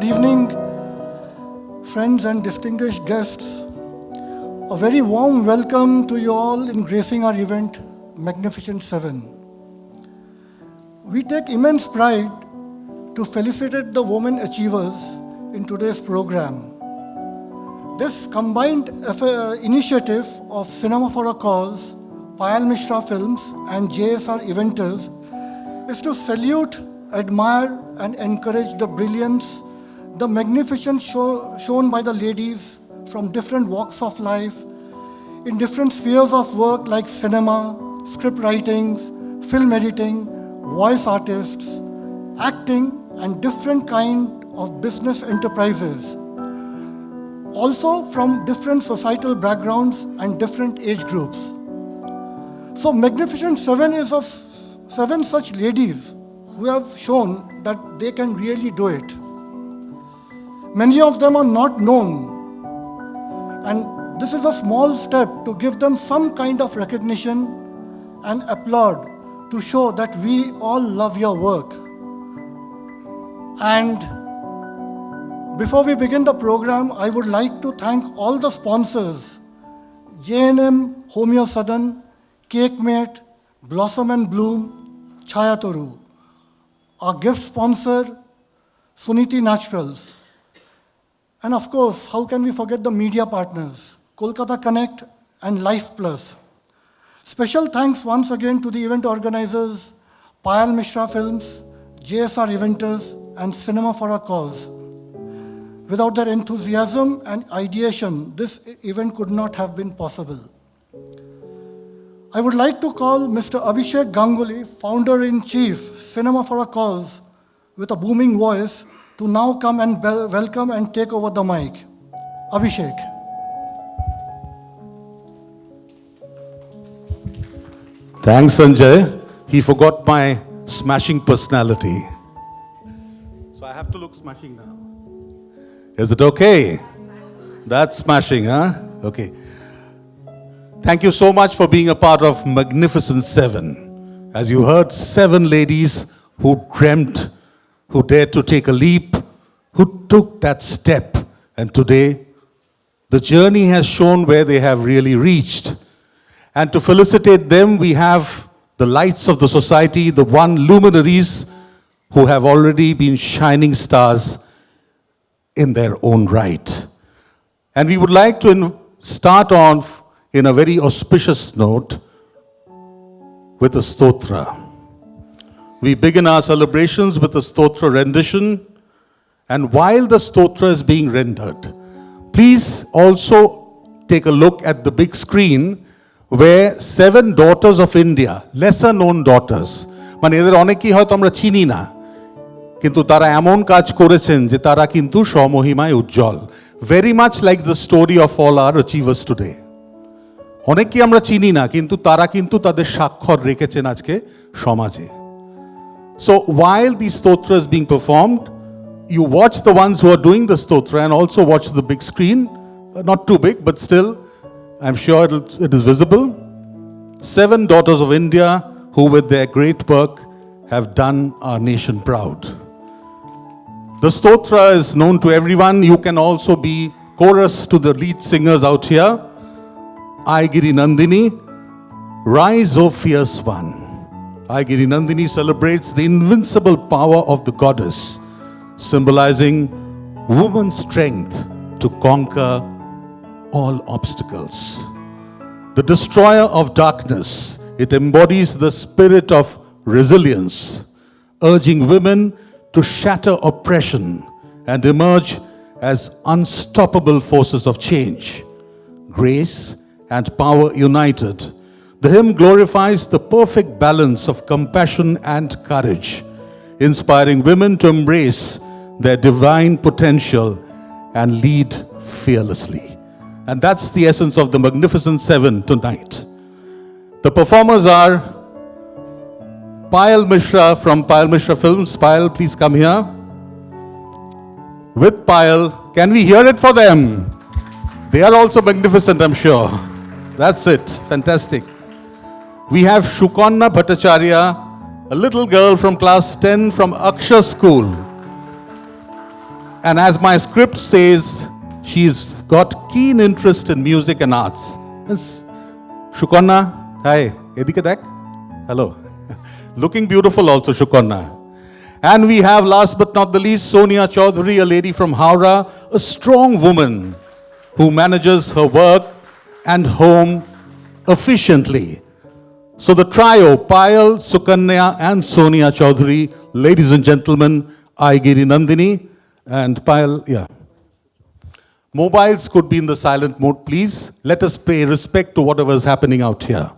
Good evening, friends and distinguished guests. A very warm welcome to you all in gracing our event, Magnificent Seven. We take immense pride to felicitate the women achievers in today's program. This combined initiative of Cinema for a Cause, Payal Mishra Films and JSR Eventers is to salute, admire and encourage the brilliance, the magnificence shown by the ladies from different walks of life, in different spheres of work like cinema, script writings, film editing, voice artists, acting and different kind of business enterprises. Also from different societal backgrounds and different age groups. So Magnificent Seven is of 7 such ladies who have shown that they can really do it. Many of them are not known, and this is a small step to give them some kind of recognition and applaud to show that we all love your work. And before we begin the program, I would like to thank all the sponsors, J&M Homeo Southern, CakeMate, Blossom and Bloom, Chayatoru. Our gift sponsor, Suniti Naturals. And of course, how can we forget the media partners, Kolkata Connect and Life Plus. Special thanks once again to the event organizers, Payal Mishra Films, JSR Eventers, and Cinema for a Cause. Without their enthusiasm and ideation, this event could not have been possible. I would like to call Mr. Abhishek Ganguly, Founder-in-Chief, Cinema for a Cause, with a booming voice, to now come and welcome and take over the mic. Abhishek. Thanks, Sanjay. He forgot my smashing personality. So I have to look smashing now. Is it okay? That's smashing, huh? Okay. Thank you so much for being a part of Magnificent Seven. As you heard, 7 ladies who dreamt, who dared to take a leap, who took that step. And today, the journey has shown where they have really reached. And to felicitate them, we have the lights of the society, the Women Luminaries, who have already been shining stars in their own right. And we would like to start off in a very auspicious note with a stotra. We begin our celebrations with a stotra rendition, and while the stotra is being rendered, please also take a look at the big screen where 7 daughters of India, lesser known daughters, মানে এদের অনেকেই হয়তো আমরা চিনি না, কিন্তু তারা এমন কাজ করেছেন যে তারা কিন্তু স্বমহিমায় উজ্জ্বল, very much like the story of all our achievers today. অনেকেই আমরা চিনি না, কিন্তু তারা কিন্তু তাদের স্বাক্ষর রেখেছেন আজকে সমাজে. So while the stotra is being performed, you watch the ones who are doing the stotra and also watch the big screen, not too big, but still, I'm sure it is visible. 7 daughters of India who with their great work have done our nation proud. The stotra is known to everyone. You can also be chorus to the lead singers out here. Aigiri Nandini, rise O fierce one. Aigiri Nandini celebrates the invincible power of the goddess, symbolizing woman's strength to conquer all obstacles. The destroyer of darkness, it embodies the spirit of resilience, urging women to shatter oppression and emerge as unstoppable forces of change. Grace and power united, the hymn glorifies the perfect balance of compassion and courage, inspiring women to embrace their divine potential and lead fearlessly. And that's the essence of the Magnificent Seven tonight. The performers are Payal Mishra from Payal Mishra Films. Payal, please come here. With Payal, can we hear it for them? They are also magnificent, I'm sure. That's it. Fantastic. We have Shukonna Bhattacharya, a little girl from class 10 from Akshar School. And as my script says, she's got keen interest in music and arts. Yes. Shukonna, hi. Edike dak? Hello. Looking beautiful also, Shukonna. And we have, last but not the least, Sonia Chaudhary, a lady from Howrah, a strong woman who manages her work and home efficiently. So the trio, Payal, Sukanya, and Sonia Chaudhary, ladies and gentlemen, I, Giri Nandini, and Payal, yeah. Mobiles could be in the silent mode, please. Let us pay respect to whatever is happening out here.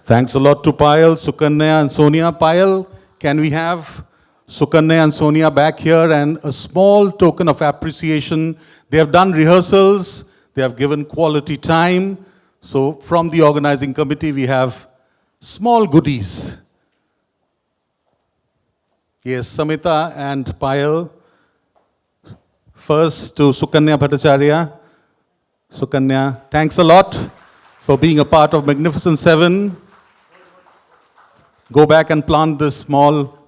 Thanks a lot to Payal, Sukanya, and Sonia. Payal, can we have Sukanya and Sonia back here and a small token of appreciation? They have done rehearsals, they have given quality time. So from the organizing committee, we have small goodies. Yes, Samita and Payal. First to Sukanya Bhattacharya. Sukanya, thanks a lot for being a part of Magnificent Seven. Go back and plant this small,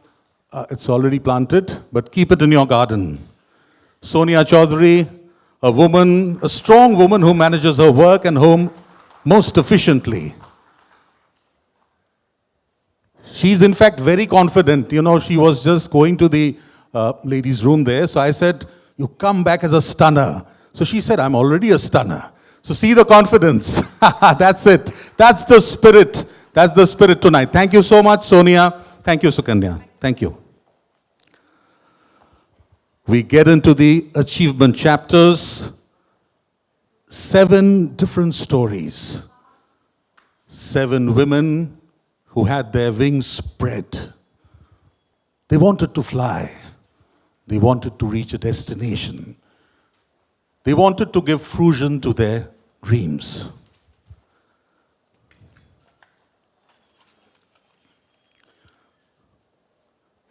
it's already planted, but keep it in your garden. Sonia Chaudhary, a woman, a strong woman who manages her work and home most efficiently. She's in fact very confident. You know, she was just going to the ladies' room there. So I said, you come back as a stunner. So she said, I'm already a stunner. So see the confidence. That's it. That's the spirit. That's the spirit tonight. Thank you so much, Sonia. Thank you, Sukanya. Thank you. We get into the achievement chapters. 7 different stories. 7 women who had their wings spread. They wanted to fly. They wanted to reach a destination. They wanted to give fruition to their dreams.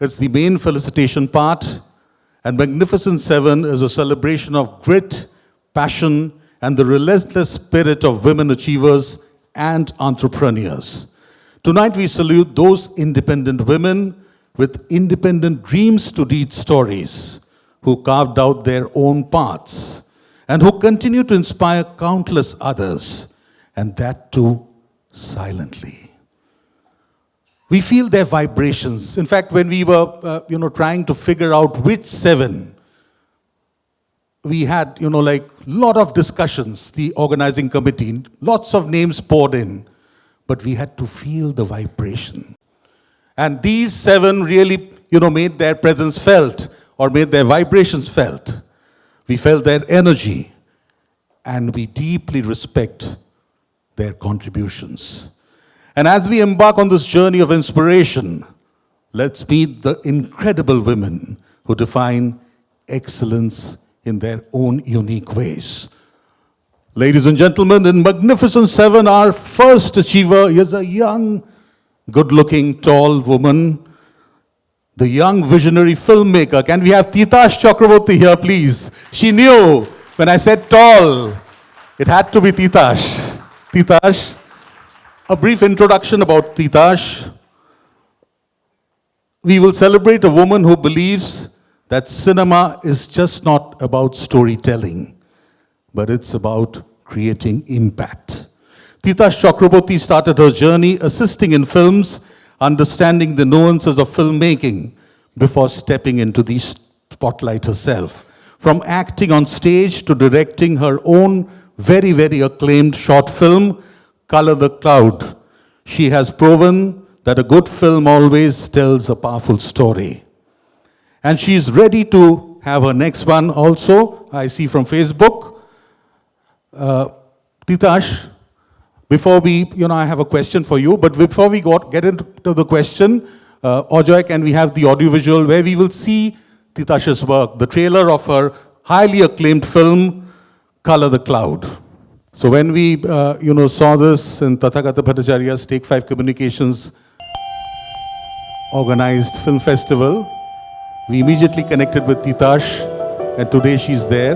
It's the main felicitation part, and Magnificent 7 is a celebration of grit, passion, and the relentless spirit of women achievers and entrepreneurs. Tonight we salute those independent women with independent dreams to lead stories, who carved out their own paths, and who continue to inspire countless others, and that too silently. We feel their vibrations. In fact, when we were, trying to figure out which 7, we had, lot of discussions, the organizing committee, lots of names poured in, but we had to feel the vibration. And these 7 really, made their presence felt, or made their vibrations felt. We felt their energy, and we deeply respect their contributions. And as we embark on this journey of inspiration, let's meet the incredible women who define excellence in their own unique ways. Ladies and gentlemen, in Magnificent 7, our first achiever is a young, good-looking, tall woman, the young visionary filmmaker. Can we have Titash Chakraborty here, please? She knew when I said tall, it had to be Titash. Titash, a brief introduction about Titash. We will celebrate a woman who believes that cinema is just not about storytelling, but it's about creating impact. Titash Chakraborty started her journey assisting in films, understanding the nuances of filmmaking before stepping into the spotlight herself. From acting on stage to directing her own very, very acclaimed short film, Color the Cloud, she has proven that a good film always tells a powerful story. And she's ready to have her next one also, I see from Facebook. Titash, before we, I have a question for you, but before we get into the question, Ajoy, can we have the audiovisual where we will see Titash's work, the trailer of her highly acclaimed film, Color the Cloud. So when we, saw this in Tathagata Bhattacharya's Take 5 Communications organized film festival, we immediately connected with Titash, and today she's there.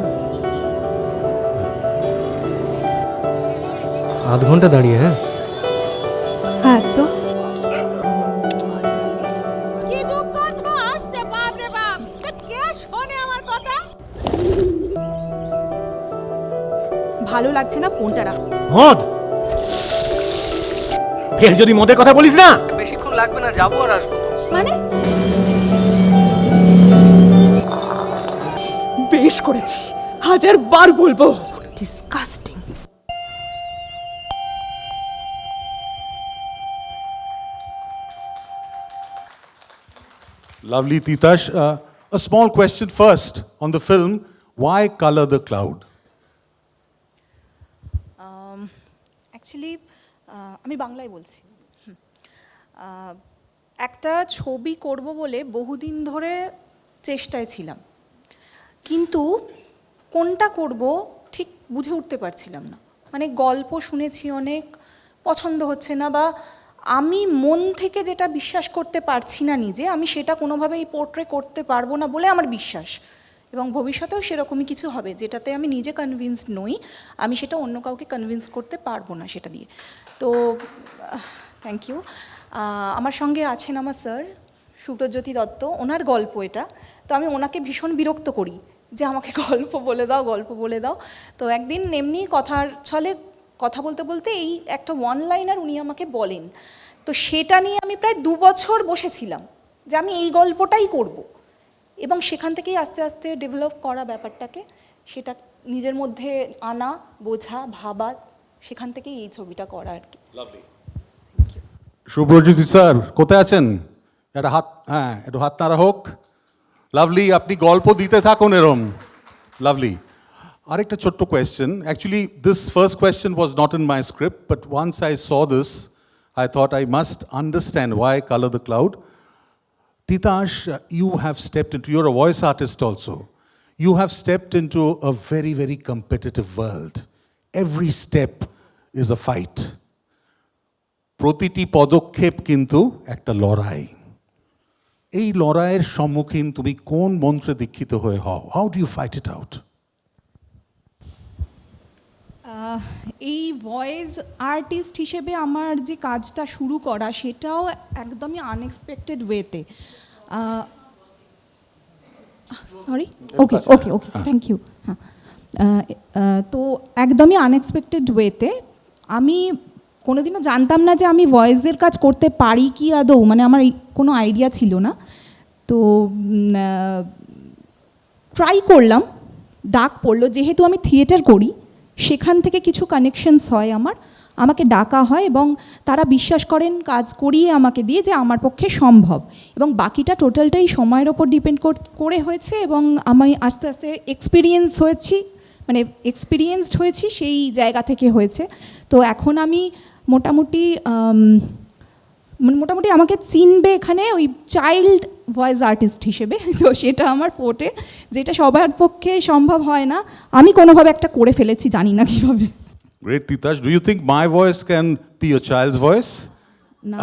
आध घंटा दाঁড়িয়ে হ্যাঁ হ্যাঁ তো কি দুঃখ আসছে বাপ রে বাপ কে শোনে আমার কথা ভালো লাগছে না ফোনটা রাখ মদ ফের যদি মদের কথা বলিস না বেশিক্ষণ লাগবে না যাবো আর আসবো মানে বেশ করেছি 1000 বার বলবো disgusting Lovely, Titash. A small question first on the film. Why Color the Cloud? Actually আমি বাংলায় বলছি একটা ছবি করব বলে বহুদিন ধরে চেষ্টায় ছিলাম কিন্তু কোনটা করব ঠিক বুঝে উঠতে পারছিলাম না মানে গল্প শুনেছি অনেক পছন্দ হচ্ছে না বা আমি মন থেকে যেটা বিশ্বাস করতে পারছি না নিজে আমি সেটা কোনোভাবেই পোর্ট্রে করতে পারবো না বলে আমার বিশ্বাস এবং ভবিষ্যতেও সেরকমই কিছু হবে যেটাতে আমি নিজে কনভিন্সড নই আমি সেটা অন্য কাউকে কনভিন্স করতে পারবো না সেটা দিয়ে তো থ্যাংক ইউ আমার সঙ্গে আছেন আমার স্যার সুব্রজ্যোতি দত্ত ওনার গল্প এটা তো আমি ওনাকে ভীষণ বিরক্ত করি যে আমাকে গল্প বলে দাও তো একদিন এমনি কথার ছলে কথা বলতে বলতে এই একটা ওয়ান লাইনার উনি আমাকে বলেন তো সেটা নিয়ে আমি প্রায় 2 বছর বসেছিলাম যে আমি এই গল্পটাই করব, এবং সেখান থেকেই আস্তে আস্তে ডেভেলপ করা ব্যাপারটাকে, সেটা নিজের মধ্যে আনা, বোঝা, ভাবা, সেখান থেকেই এই ছবিটা করা আর কি। শুভ্রজ্যোতি স্যার কোথায় আছেন? একটা হাত, হ্যাঁ একটু হাত নাড়া হোক। লাভলি, আপনি গল্প দিতে থাকুন এরম। লাভলি। আরেকটা ছোট্ট question, actually this first question was not in my script, but once I saw this I thought I must understand why Color the Cloud. Titash, you have stepped into, you're a voice artist also. You have stepped into a very, very competitive world. Every step is a fight. প্রতিটি পদক্ষেপ কিন্তু একটা লড়াই। এই লড়াইয়ের সম্মুখীন তুমি কোন মন্ত্রে দীক্ষিত হয়ে হও? How do you fight it out? এই ভয়েস আর্টিস্ট হিসেবে আমার যে কাজটা শুরু করা, সেটাও একদমই আনএক্সপেক্টেড ওয়েতে। Sorry, okay okay okay, thank you. হ্যাঁ, তো একদমই আনএক্সপেক্টেড ওয়েতে। আমি কোনোদিনও জানতাম না যে আমি ভয়েসের কাজ করতে পারি কি আদৌ, মানে আমার কোনো আইডিয়া ছিল না। তো ট্রাই করলাম, ডাক পড়লো, যেহেতু আমি থিয়েটার করি সেখান থেকে কিছু কানেকশনস হয় আমাকে ডাকা হয়, এবং তারা বিশ্বাস করেন কাজ করিয়ে আমাকে দিয়ে যে আমার পক্ষে সম্ভব, এবং বাকিটা টোটালটাই সময়ের ওপর ডিপেন্ড করে হয়েছে। এবং আমি আস্তে আস্তে এক্সপিরিয়েন্সড হয়েছি সেই জায়গা থেকে হয়েছে। তো এখন আমি মোটামুটি আমাকে চিনবে এখানে ওই চাইল্ড ভয়েস আর্টিস্ট হিসেবে। তো সেটা আমার ফোটে, যেটা সবার পক্ষে সম্ভব হয় না, আমি কোনোভাবে একটা করে ফেলেছি, জানি না কীভাবে। Great, Titash. Do you think my voice can be a child's voice? না,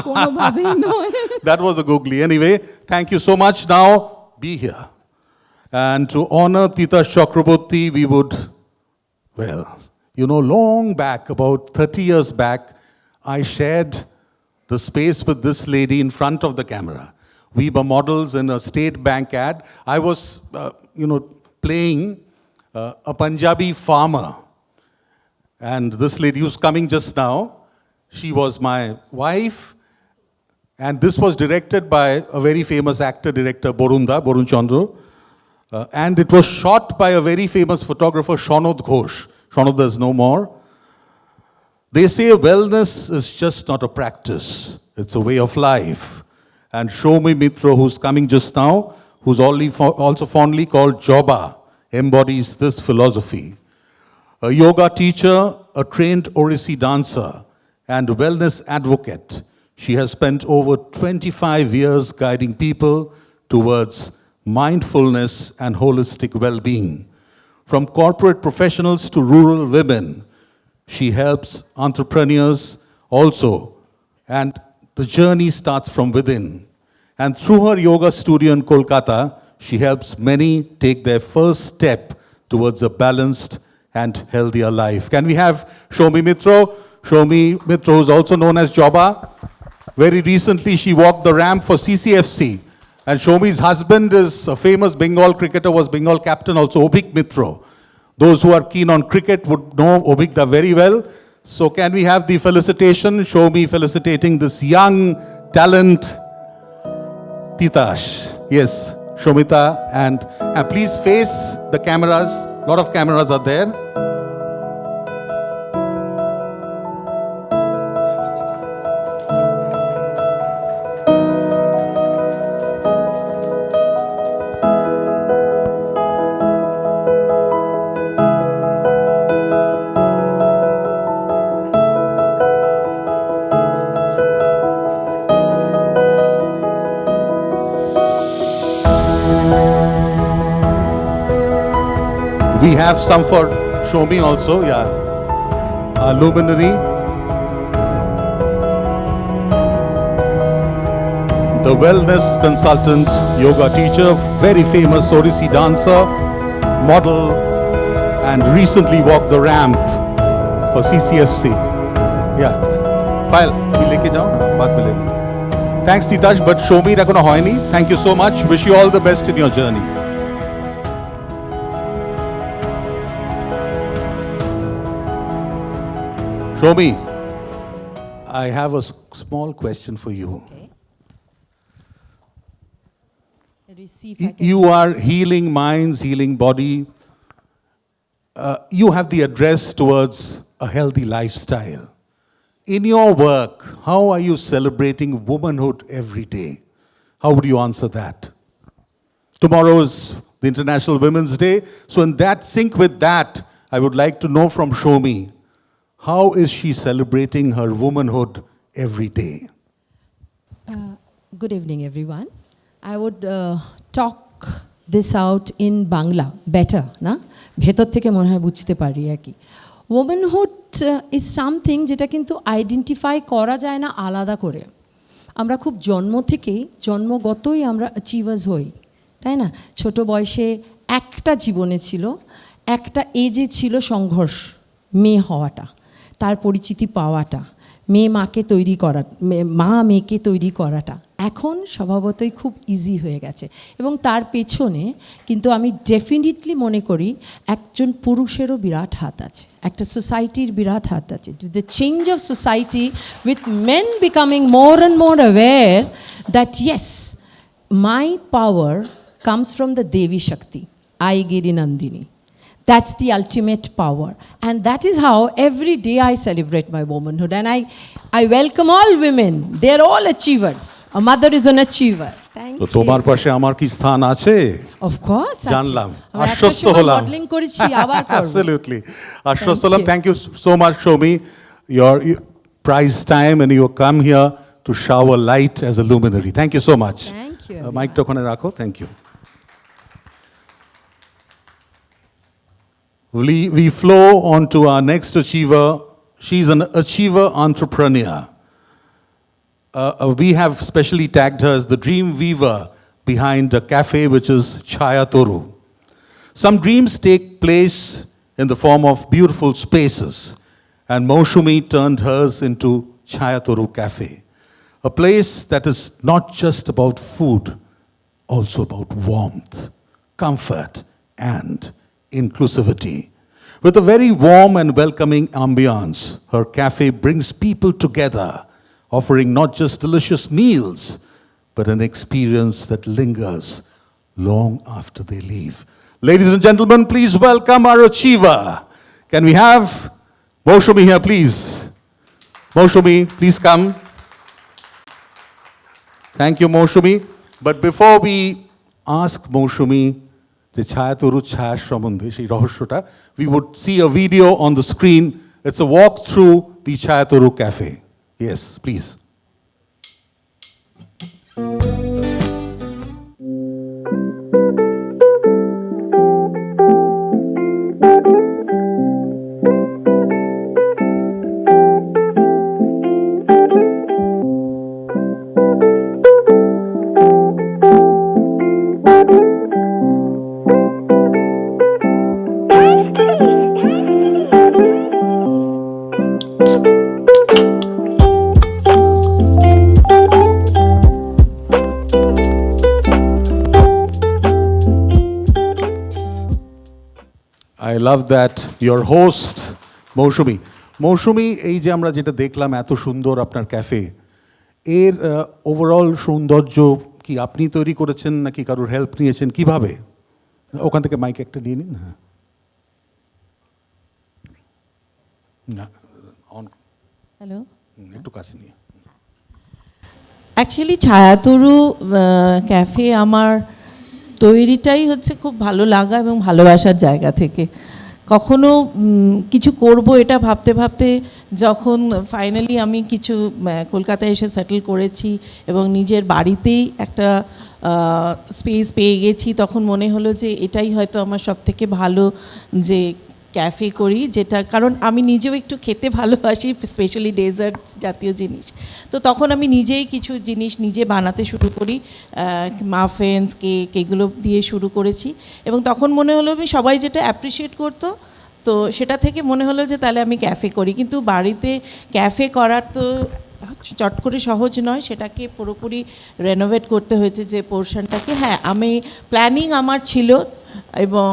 কোনোভাবেই নয়। That was a googly. Anyway, thank you so much. Now, be here. And to honor Titash Chakraborty, we would, well, you know, long back, about 30 years back, I shared the space with this lady in front of the camera. We were models in a State Bank ad. I was, playing a Punjabi farmer. And this lady who's coming just now, she was my wife. And this was directed by a very famous actor-director, Borun Chandra. And it was shot by a very famous photographer, Shanod Ghosh. Shanod is no more. They say wellness is just not a practice, it's a way of life. And Shomi Mitra, who's coming just now, who's also fondly called Joba, embodies this philosophy. A yoga teacher, a trained Odissi dancer, and a wellness advocate, she has spent over 25 years guiding people towards mindfulness and holistic well-being. From corporate professionals to rural women, she helps entrepreneurs also, and the journey starts from within. And through her yoga studio in Kolkata, she helps many take their first step towards a balanced and healthier life. Can we have Shomi Mitra? Shomi Mitra, who's also known as Joba. Very recently, she walked the ramp for CCFC. And Shomi's husband is a famous Bengal cricketer, was Bengal captain also, Obik Mitra. Those who are keen on cricket would know Obikda very well. So can we have the felicitation, Shomi felicitating this young talent, Titash. Yes, Shomita, and please face the cameras. A lot of cameras are there. We have some for Shomi also, yeah. A luminary. The wellness consultant, yoga teacher, very famous Odissi dancer, model, and recently walked the ramp for CCFC. Yeah. Payal, abhi leke jao, baad mein lena. Thanks Titash, but Shomi rakona hoyni. Thank you so much. Wish you all the best in your journey. Shomi, I have a small question for you. Okay. Let me see if I can You do are this. healing minds, healing body. You have the address towards a healthy lifestyle. In your work, how are you celebrating womanhood every day? How would you answer that? Tomorrow is the International Women's Day. So in that sync with that, I would like to know from Shomi, how is she celebrating her womanhood every day? Good evening, everyone. I would talk this out in Bangla better, na? ভেতর থেকে মনে হয় বুঝতে পারি আর কি। Womanhood is something যেটা কিন্তু identify করা যায় না আলাদা করে। আমরা খুব জন্মগতই আমরা অ্যাচিভার্স হই, তাই না? ছোট বয়সে একটা জীবনে ছিল, একটা এজে ছিল সংঘর্ষ, মেয়ে হওয়াটা, তার পরিচিতি পাওয়াটা, মাকে তৈরি করা, মা মেয়েকে তৈরি করাটা এখন স্বভাবতই খুব ইজি হয়ে গেছে। এবং তার পেছনে কিন্তু আমি ডেফিনেটলি মনে করি একজন পুরুষেরও বিরাট হাত আছে, একটা সোসাইটির বিরাট হাত আছে। The change of society with men becoming more and more aware that yes my power comes from the Devi Shakti, Aigiri Nandini. That's the ultimate power. And that is how every day I celebrate my womanhood. And I welcome all women. They're all achievers. A mother is an achiever. Thank তো you. তোমার পাশে আমার কি স্থান আছে? Of course. জানলাম, আমরা একটা আশ্বস্ত সময় হলাম। modeling করেছি, আবার করব। Absolutely. আশ্বস্ত Thank হলাম। you. Thank you so much, Shomi. Your prize time and you come here to shower light as a luminary. Thank you so much. Thank you, মাইকটা ওখানে রাখো। Thank you. We flow on to our next achiever. She's an achiever entrepreneur. We have specially tagged her as the dream weaver behind a cafe which is Chaya Toru. Some dreams take place in the form of beautiful spaces, and Moushumi turned hers into Chaya Toru Cafe, a place that is not just about food, also about warmth, comfort, and inclusivity. With a very warm and welcoming ambiance, her cafe brings people together, offering not just delicious meals, but an experience that lingers long after they leave. Ladies and gentlemen, please welcome our achiever. Can we have Moushumi here, please? Moushumi, please come. Thank you, Moushumi. But before we ask Moushumi যে ছায়া তরু ছায়ার সম্বন্ধে সেই রহস্যটা, we would see a video on the screen. It's a walk through the Chaya Toru Cafe. Yes, please. I love that. Your host, Moushumi. Moushumi, এই যে আমরা যেটা দেখলাম এত সুন্দর আপনার ক্যাফে, এর ওভারঅল সৌন্দর্য কি আপনি তৈরি করেছেন নাকি কারোর হেল্প নিয়েছেন, কিভাবে? ওখান থেকে মাইক একটা নিয়ে নিন। হ্যাঁ, না অন, হ্যালো, একটু কাছে নিয়ে। অ্যাকচুয়ালি ছায়াতরু ক্যাফে আমার তৈরিটাই হচ্ছে খুব ভালো লাগা এবং ভালোবাসার জায়গা থেকে। কখনো কিছু করব এটা ভাবতে ভাবতে যখন ফাইনালি আমি কিছু কলকাতায় এসে সেটেল করেছি এবং নিজের বাড়িতেই একটা স্পেস পেয়ে গেছি, তখন মনে হলো যে এটাই হয়তো আমার সবথেকে ভালো যে ক্যাফে করি, যেটা কারণ আমি নিজেও একটু খেতে ভালোবাসি, স্পেশালি ডেজার্ট জাতীয় জিনিস। তো তখন আমি নিজেই কিছু জিনিস নিজে বানাতে শুরু করি, মাফিনস, কেক, এগুলো দিয়ে শুরু করেছি। এবং তখন মনে হলো আমি সবাই যেটা অ্যাপ্রিসিয়েট করতো, তো সেটা থেকে মনে হলো যে তাহলে আমি ক্যাফে করি। কিন্তু বাড়িতে ক্যাফে করার তো চট করে সহজ নয়, সেটাকে পুরোপুরি রেনোভেট করতে হয়েছে যে পোর্শনটাকে। হ্যাঁ, আমি প্ল্যানিং আমার ছিল এবং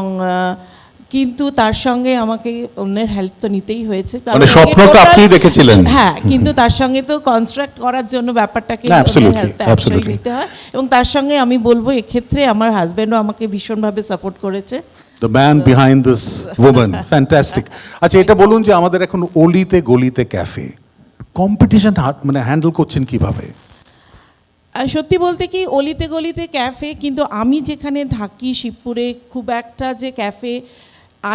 কিন্তু তার সঙ্গে আমাকে অন্যের হেল্প তো নিতেই হয়েছে, কারণ মানে আগে স্বপ্নটা total- আপনিই দেখেছিলেন। হ্যাঁ, কিন্তু তার সঙ্গে তো কনস্ট্রাক্ট করার জন্য ব্যাপারটাকে না, absolutely, হেল্প absolutely. নিতে হয়, এবং তার সঙ্গে আমি বলবো এক্ষেত্রে আমার হাজব্যান্ডও আমাকে ভীষণভাবে সাপোর্ট করেছে। The man behind this woman, fantastic. আচ্ছা, এটা বলুন যে আমাদের এখন অলিতে গলিতে ক্যাফে, কম্পিটিশন মানে হ্যান্ডেল করছেন কিভাবে? আর সত্যি বলতে কি, অলিতে গলিতে ক্যাফে, কিন্তু আমি যেখানে থাকি শিবপুরে খুব একটা যে ক্যাফে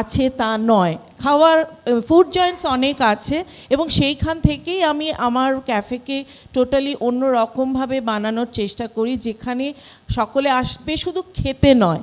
আছে তা নয়। খাওয়ার ফুড জয়েন্টস অনেক আছে, এবং সেইখান থেকেই আমি আমার ক্যাফেকে টোটালি অন্য রকমভাবে বানানোর চেষ্টা করি, যেখানে সকলে আসবে শুধু খেতে নয়,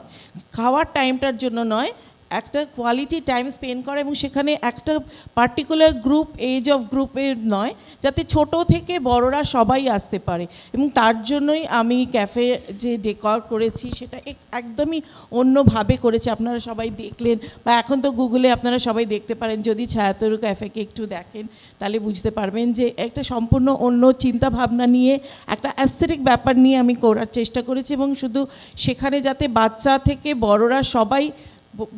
খাওয়ার টাইমটার জন্য নয়, একটা কোয়ালিটি টাইম স্পেন্ড করা, এবং সেখানে একটা পার্টিকুলার গ্রুপ, এজ অফ গ্রুপের নয়, যাতে ছোট থেকে বড়রা সবাই আসতে পারে। এবং তার জন্যই আমি ক্যাফে যে ডেকর করেছি সেটা একদমই অন্যভাবে করেছি। আপনারা সবাই দেখলেন, বা এখন তো গুগলে আপনারা সবাই দেখতে পারেন, যদি ছায়াতরু ক্যাফেকে একটু দেখেন তাহলে বুঝতে পারবেন যে একটা সম্পূর্ণ অন্য চিন্তা ভাবনা নিয়ে, একটা অ্যাস্থেটিক ব্যাপার নিয়ে আমি করার চেষ্টা করেছি, এবং শুধু সেখানে যাতে বাচ্চা থেকে বড়রা সবাই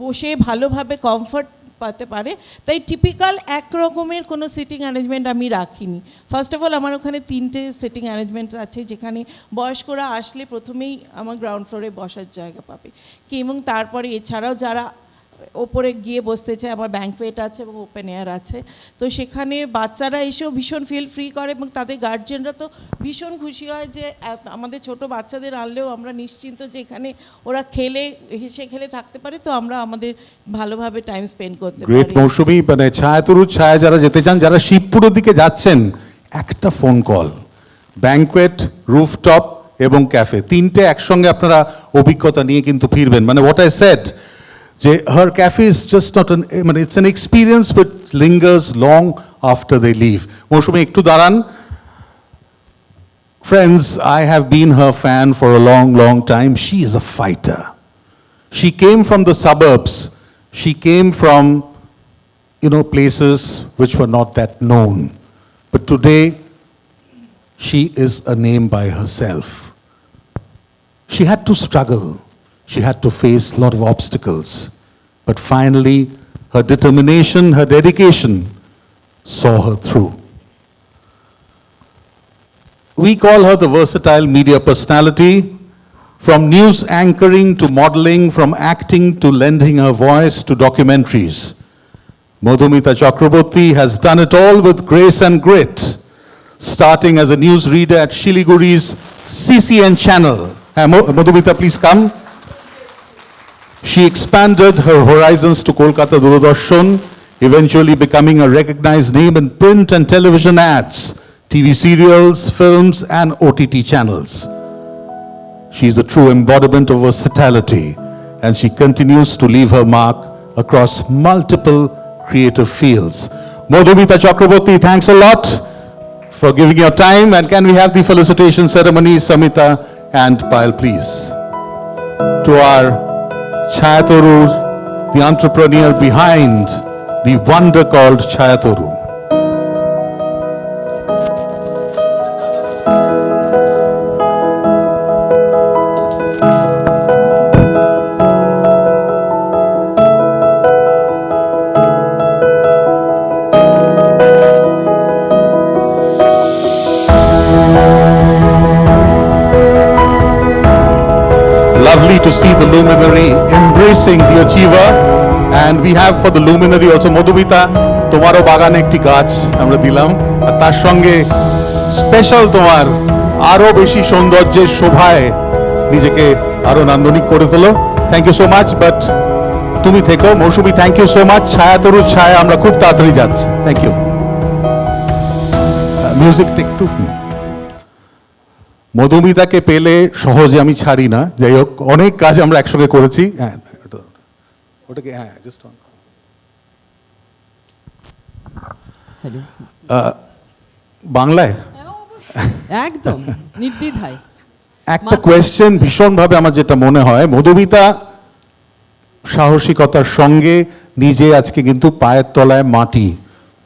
বসে ভালোভাবে কমফর্ট পাতে পারে, তাই টিপিক্যাল একরকমের কোনো সিটিং অ্যারেঞ্জমেন্ট আমি রাখিনি। ফার্স্ট অফ অল আমার ওখানে 3টে সিটিং অ্যারেঞ্জমেন্ট আছে, যেখানে বয়স্করা আসলে প্রথমেই আমার গ্রাউন্ড ফ্লোরে বসার জায়গা পাবে কি, এবং তারপরে এছাড়াও যারা ওপরে গিয়ে বসতে চায়, আমার ব্যাঙ্কোয়েট আছে এবং ওপেন এয়ার আছে, তো সেখানে বাচ্চারা এসেও ভীষণ ফিল ফ্রি করে, এবং তাদের গার্জেনরা তো ভীষণ খুশি হয় যে আমাদের ছোট বাচ্চাদের আনলেও আমরা নিশ্চিন্ত যে এখানে ওরা খেলে হেসে খেলে থাকতে পারে, তো আমরা আমাদের ভালোভাবে টাইম স্পেন্ড করতে গ্রেট পারি। মৌসুমী, মানে ছায়াতরুর ছায়া যারা যেতে চান, যারা শিবপুরের দিকে যাচ্ছেন, একটা ফোন কল, ব্যাঙ্কোয়েট, রুফটপ এবং ক্যাফে, 3টে একসঙ্গে আপনারা অভিজ্ঞতা নিয়ে কিন্তু ফিরবেন। মানে হোয়াট আই সেড, যে her cafe is just not an, মানে it's an experience which lingers long after they leave. মৌসুমী একটু দাঁড়ান। Friends, I have been her fan for a long, long time. She is a fighter. She came from the suburbs. She came from, places which were not that known. But today, she is a name by herself. She had to struggle. She had to face a lot of obstacles. But finally, her determination, her dedication saw her through. We call her the versatile media personality. From news anchoring to modeling, from acting to lending her voice to documentaries, Madhumita Chakraborty has done it all with grace and grit, starting as a news reader at Shiliguri's CCN channel. Madhumita, please come. She expanded her horizons to Kolkata Doordarshan, eventually becoming a recognized name in print and television ads, TV serials, films, and OTT channels. She is a true embodiment of versatility, and she continues to leave her mark across multiple creative fields. Madhumita Chakraborty, thanks a lot for giving your time. And can we have the felicitation ceremony, Samita and Payal, please? To our Chayatoru, the entrepreneur behind the wonder called Chayatoru. Lovely to see the luminary embracing the achiever, and we have for the luminary also Madhumita, তোমারও বাগানে একটি গাছ আমরা দিলাম, আর তার সঙ্গে special তোমার আরো বেশি সৌন্দর্যের শোভায় নিজেকে আরো নান্দনিক করে তোলো। Thank you so much, but তুমি থেকো। Mousumi, thank you so much. ছায়াতরুর ছায়া, আমরা খুব তাড়াতাড়ি যাচ্ছি। Thank you. মিউজিকটা একটু। মধুমিতাকে পেলে সহজে আমি ছাড়ি না, যাই হোক অনেক কাজ আমরা একসঙ্গে করেছি। হ্যাঁ, ওটাকে হ্যাঁ জাস্ট বাংলায় একদম নির্দ্বিধায়। একটা কোয়েশ্চেন ভীষণভাবে আমার যেটা মনে হয়, মধুমিতা সাহসিকতার সঙ্গে নিজে আজকে কিন্তু পায়ের তলায় মাটি,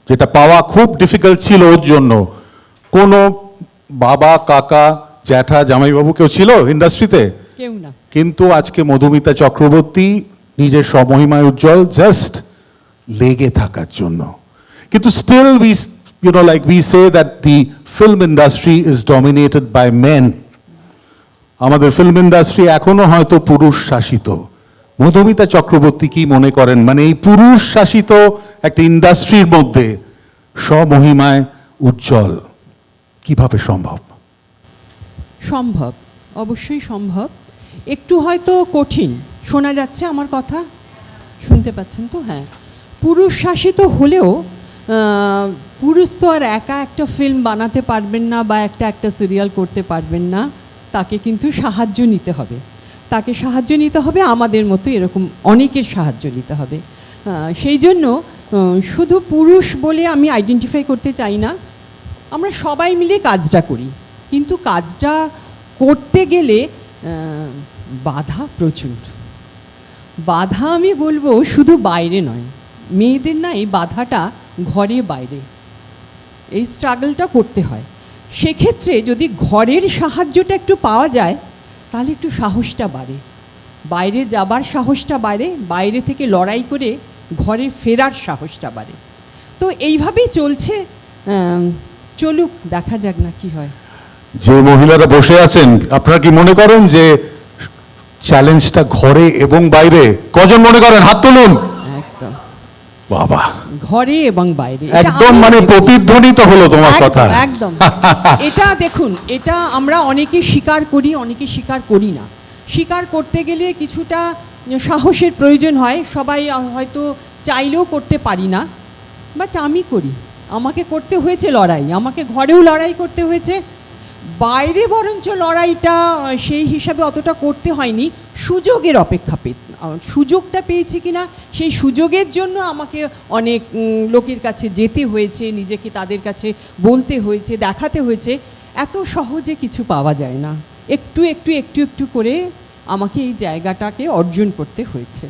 যেটা পাওয়া খুব ডিফিকাল্ট ছিল ওর জন্য। কোনো বাবা, কাকা, জ্যাঠা, জামাইবাবু কেউ ছিল ইন্ডাস্ট্রিতে? কেউ না। কিন্তু আজকে মধুমিতা চক্রবর্তী নিজের স্বমহিমায় উজ্জ্বল জাস্ট লেগে থাকার জন্য। কিন্তু still we like we say that the film industry is dominated by men. আমাদের ফিল্ম ইন্ডাস্ট্রি এখনো হয়তো পুরুষ শাসিত। মধুমিতা চক্রবর্তী কি মনে করেন, মানে এই পুরুষ শাসিত একটা ইন্ডাস্ট্রির মধ্যে স্বমহিমায় উজ্জ্বল কিভাবে সম্ভব? সম্ভব, অবশ্যই সম্ভব। একটু হয়তো কঠিন শোনা যাচ্ছে আমার কথা, শুনতে পাচ্ছেন তো? হ্যাঁ, পুরুষ শাসিত হলেও পুরুষ তো আর একা একটা ফিল্ম বানাতে পারবেন না বা একটা সিরিয়াল করতে পারবেন না, তাকে কিন্তু সাহায্য নিতে হবে। তাকে সাহায্য নিতে হবে, আমাদের মতো এরকম অনেকের সাহায্য নিতে হবে। সেই জন্য শুধু পুরুষ বলে আমি আইডেন্টিফাই করতে চাই না, আমরা সবাই মিলে কাজটা করি, কিন্তু কাজটা করতে গেলে বাধা প্রচুর। বাধা আমি বলবো শুধু বাইরে নয়, মেয়েদের না এই বাধাটা ঘরে বাইরে, এই স্ট্রাগলটা করতে হয়। সেক্ষেত্রে যদি ঘরের সাহায্যটা একটু পাওয়া যায় তাহলে একটু সাহসটা বাড়ে, বাইরে যাবার সাহসটা বাড়ে, বাইরে থেকে লড়াই করে ঘরে ফেরার সাহসটা বাড়ে। তো এইভাবেই চলছে, চলুক, দেখা যাক না কি হয়। যে মহিলারা বসে আছেন, আপনারা কি মনে করেন যে চ্যালেঞ্জটা ঘরে এবং বাইরে? কজন মনে করেন? হাত তুলুন। একদম বাবা, ঘরে এবং বাইরে, একদম মানে প্রতিধ্বনিত হলো তোমার কথা। একদম এটা দেখুন, এটা আমরা অনেকে স্বীকার করি, অনেকে স্বীকার করি না। স্বীকার করতে গেলে কিছুটা সাহসের প্রয়োজন হয়, সবাই হয়তো চাইলেও করতে পারি না, বাট আমি করি। আমাকে করতে হয়েছে লড়াই, আমাকে ঘরেও লড়াই করতে হয়েছে, বাইরে বরঞ্চ লড়াইটা সেই হিসাবে অতটা করতে হয়নি, সুযোগের অপেক্ষা সুযোগটা পেয়েছি কিনা সেই সুযোগের জন্য আমাকে অনেক লোকের কাছে যেতে হয়েছে, নিজেকে তাদের কাছে বলতে হয়েছে, দেখাতে হয়েছে। এত সহজে কিছু পাওয়া যায় না, একটু একটু একটু একটু করে আমাকে এই জায়গাটাকে অর্জন করতে হয়েছে।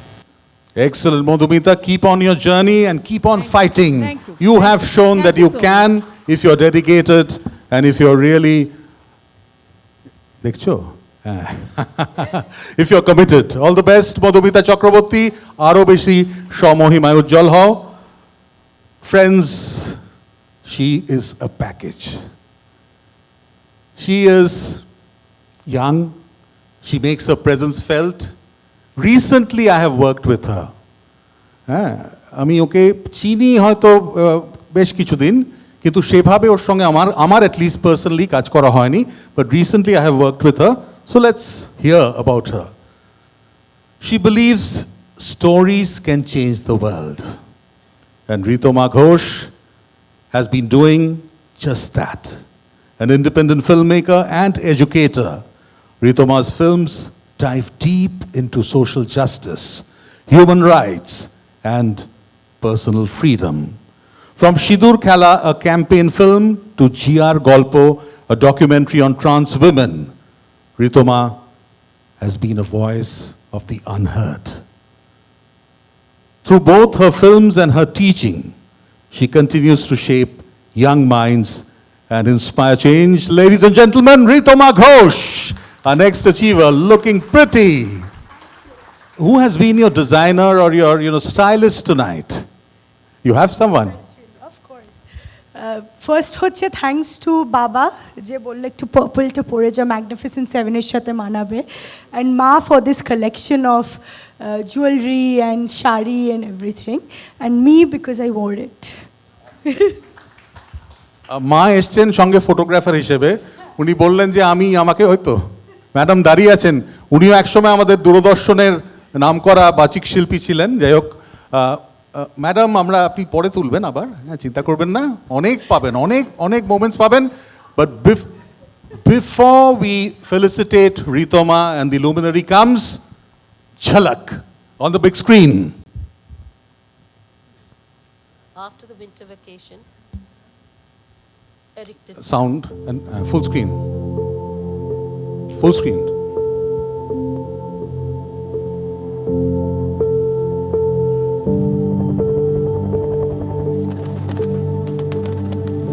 Excellent, Madhumita. Keep on your journey and keep on fighting. Thank you. You have shown Thank that you you so can if you're dedicated and if you're really দেখছো? If you're committed. All the best, Madhumita Chakraborty. আরো বেশি স্বমহিমায় উজ্জ্বল হও। Friends, she is a package. She is young. She makes her presence felt. Recently I have worked with her. হ্যাঁ, আমি ওকে চিনি হয়তো বেশ কিছুদিন, কিন্তু সেভাবে ওর সঙ্গে আমার অ্যাটলিস্ট পার্সোনালি কাজ করা হয়নি, but recently I have worked with her, so let's hear about her. She believes stories can change the world, and Ritama Ghosh has been doing just that. An independent filmmaker and educator, Ritoma's films dive deep into social justice, human rights, and personal freedom. From Shidur Khala, a campaign film, to GR Golpo, a documentary on trans women, Ritoma has been a voice of the unheard. Through both her films and her teaching, she continues to shape young minds and inspire change. Ladies and gentlemen, Ritoma Ghosh, our next achiever, looking pretty. Who has been your designer or your stylist tonight? You have someone? Of course. First হচ্ছে thanks to বাবা, যে বললে একটু পার্পলটা পরে যা magnificent সেভেনের সাথে মানাবে, অ্যান্ড মা for this collection of jewellery and sari and everything, and me because I wear it. মা এসছেন সঙ্গে ফটোগ্রাফার হিসেবে। উনি বললেন যে আমাকে হয়তো ম্যাডাম দাঁড়িয়ে আছেন, উনিও একসময় আমাদের দূরদর্শনের নামকরা বাচিক শিল্পী ছিলেন। যাই হোক, ম্যাডাম আপনি পরে তুলবেন আবার, হ্যাঁ, চিন্তা করবেন না, অনেক পাবেন, অনেক মোমেন্টস পাবেন। But before we felicitate Ritama and the luminary comes Jhalak on the big screen. After the winter vacation, Eric did Sound and full screen. Full screen.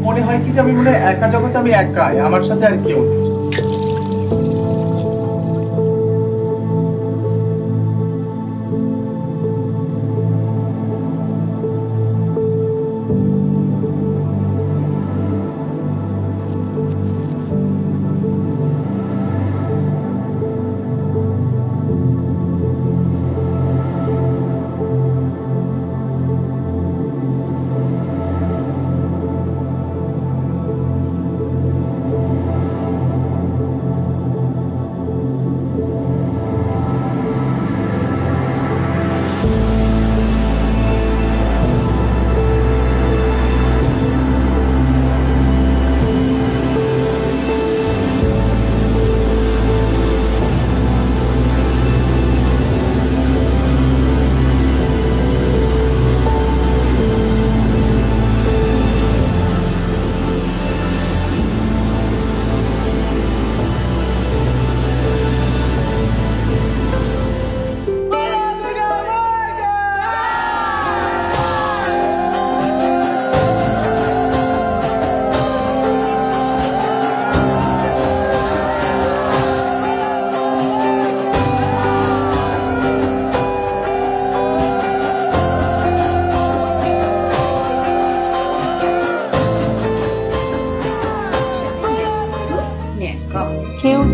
মনে হয় কি যে আমি একা জগতে, আমি একাই, আমার সাথে আর কেউ নেই।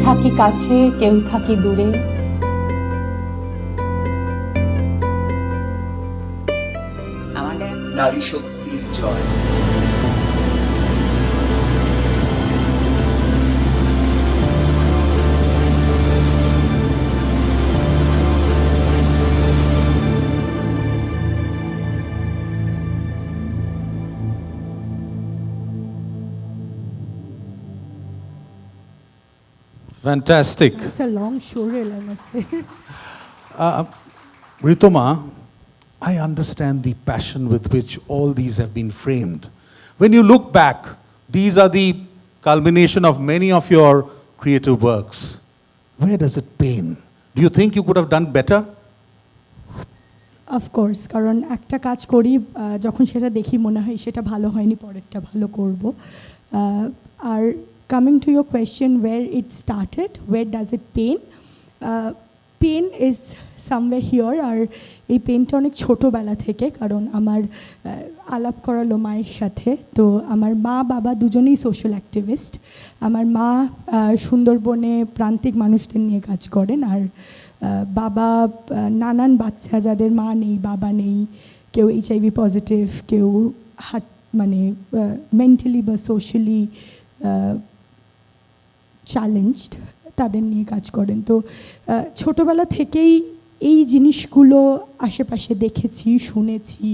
থাকি কাছে, কেউ থাকি দূরে। আমাদের নারী শক্তির জয়। Fantastic. It's a long show reel, I must say. Ritoma, I understand the passion with which all these have been framed. When you look back, these are the culmination of many of your creative works. Where does it pain? Do you think you could have done better? Of course, কারণ একটা কাজ করি যখন সেটা দেখি মনে হয় সেটা ভালো হয়নি, পরেরটা ভালো করব। আর coming to your question, where it started, where does it pen? Pen is someway here. আর এই পেনটা অনেক ছোটোবেলা থেকে, কারণ আমার আলাপ করালো মায়ের সাথে। তো আমার মা বাবা দুজনেই সোশ্যাল অ্যাক্টিভিস্ট। আমার মা সুন্দরবনে প্রান্তিক মানুষদের নিয়ে কাজ করেন, আর বাবা নানান বাচ্চা যাদের মা নেই বাবা নেই, কেউ HIV পজিটিভ, কেউ মানে মেন্টালি বা সোশ্যালি চ্যালেঞ্জড, তাদের নিয়ে কাজ করেন। তো ছোটোবেলা থেকেই এই জিনিসগুলো আশেপাশে দেখেছি, শুনেছি,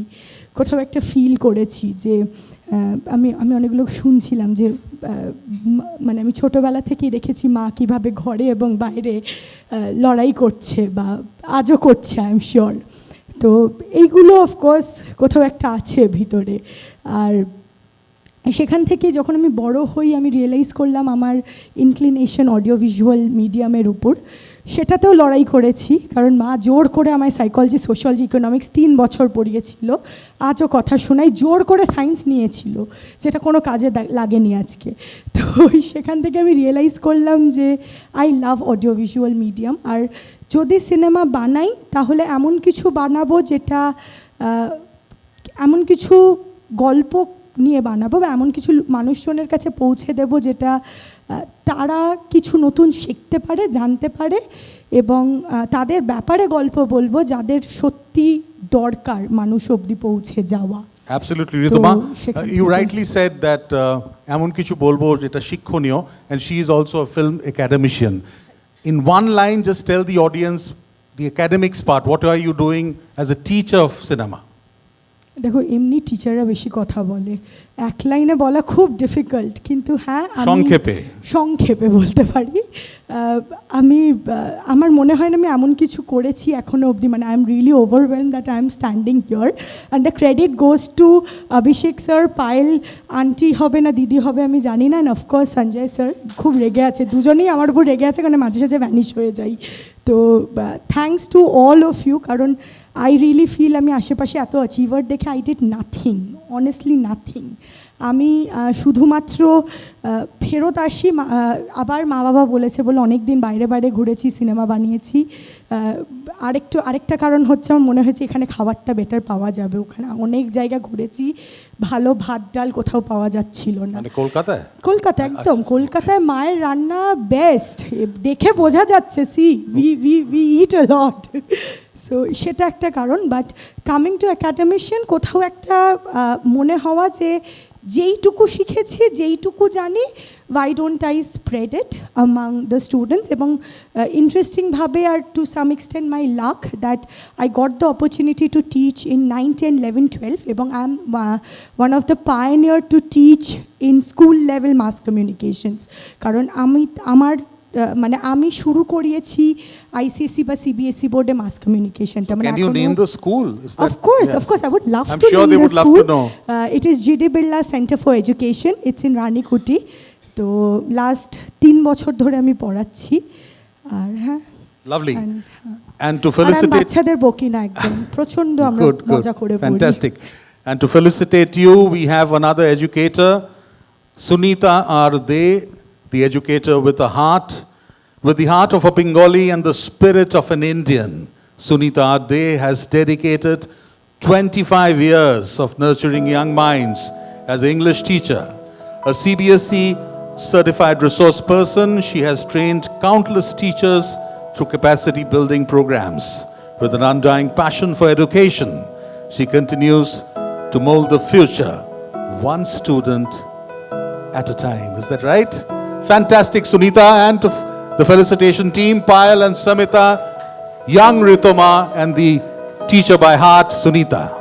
কোথাও একটা ফিল করেছি যে আমি অনেকগুলো শুনছিলাম যে মানে আমি ছোটোবেলা থেকেই দেখেছি মা কীভাবে ঘরে এবং বাইরে লড়াই করছে, বা আজও করছে, আই এম শিওর। তো এইগুলো অফকোর্স কোথাও একটা আছে ভিতরে। আর সেখান থেকে যখন আমি বড় হই আমি রিয়েলাইজ করলাম আমার ইনক্লিনেশন অডিও ভিজুয়াল মিডিয়ামের উপর। সেটাতেও লড়াই করেছি, কারণ মা জোর করে আমায় সাইকোলজি, সোশ্যালজি, ইকোনমিক্স 3 বছর পড়িয়েছিল। আজও কথা শোনাই, জোর করে সায়েন্স নিয়েছিল, যেটা কোনো কাজে লাগেনি আজকে। তো সেখান থেকে আমি রিয়েলাইজ করলাম যে I love audio visual medium. আর যদি সিনেমা বানাই তাহলে এমন কিছু বানাবো যেটা, এমন কিছু গল্প নিয়ে বানাবো বা এমন কিছু মানুষজনের কাছে পৌঁছে দেব যেটা তারা কিছু নতুন শিখতে পারে, জানতে পারে, এবং তাদের ব্যাপারে গল্প বলবো যাদের সত্যি দরকার মানুষ অবধি পৌঁছে যাওয়া। Absolutely, Ritoma. You rightly said that এমন কিছু বলবো যেটা শিক্ষণীয়, and she is also a film academician. In one line, just tell the audience the academics part. What are you doing as a teacher of cinema? দেখো, এমনি টিচাররা বেশি কথা বলে, এক লাইনে বলা খুব ডিফিকাল্ট, কিন্তু হ্যাঁ সংক্ষেপে বলতে পারি। আমি আমার মনে হয় না আমি এমন কিছু করেছি এখনও অবধি, মানে I am really overwhelm that I am standing here, and the credit goes to Abhishek sir, Payel aunty হবে না দিদি হবে আমি জানি না, অ্যান্ড অফকোর্স সঞ্জয় স্যার। খুব রেগে আছে, দুজনেই আমার উপর রেগে আছে, কারণ মাঝে সাঝে ভ্যানিশ হয়ে যাই। তো thanks to all of you, কারণ আই রিয়েলি ফিল আমি আশেপাশে এত অ্যাচিভার দেখে I did nothing, honestly nothing. আমি শুধুমাত্র ফেরত আসি, আবার মা বাবা বলেছে বলে অনেক দিন বাইরে বাইরে ঘুরেছি, সিনেমা বানিয়েছি। আরেকটা কারণ হচ্ছে আমার মনে হয়েছে এখানে খাবারটা বেটার পাওয়া যাবে, ওখানে অনেক জায়গা ঘুরেছি, ভালো ভাত ডাল কোথাও পাওয়া যাচ্ছিল না। কলকাতা একদম, কলকাতায় মায়ের রান্না বেস্ট, দেখে বোঝা যাচ্ছে। We eat a lot. So সেটা একটা কারণ। বাট কামিং টু অ্যাকাডেমিশিয়ান, কোথাও একটা মনে হওয়া যে যেইটুকু শিখেছি, যেইটুকু জানি, why don't I spread it among the students? এবং ইন্টারেস্টিংভাবে, আর to some extent my luck, that I got the opportunity to teach in 9, 10, 11, 12, এবং I am one of the pioneer to teach in school level mass communications, কারণ আমি শুরু করিয়েছি ICSE বা CBSE বোর্ডে মাস কমিউনিকেশনটা। Can you name the school? Of course, I would love to name the school. It is GD Birla Center for Education. It's in Ranikhuti. তো last 3 বছর ধরে আমি পড়াচ্ছি। আর হ্যাঁ, lovely. And to felicitate বাচ্চাদের বকি না, একদম প্রচন্ড আমরা মজা করে পড়ি। Fantastic. And to felicitate you, we have another educator, Sunita Arde, the educator with the heart of a Bengali and the spirit of an Indian. Sunita Arde has dedicated 25 years of nurturing young minds as an English teacher, a CBSE certified resource person, she has trained countless teachers through capacity building programs. With an undying passion for education, she continues to mold the future, one student at a time. Is that right? Fantastic, Sunita, and to the Felicitation team, Payal and Samita, young Ritoma, and the teacher by heart, Sunita.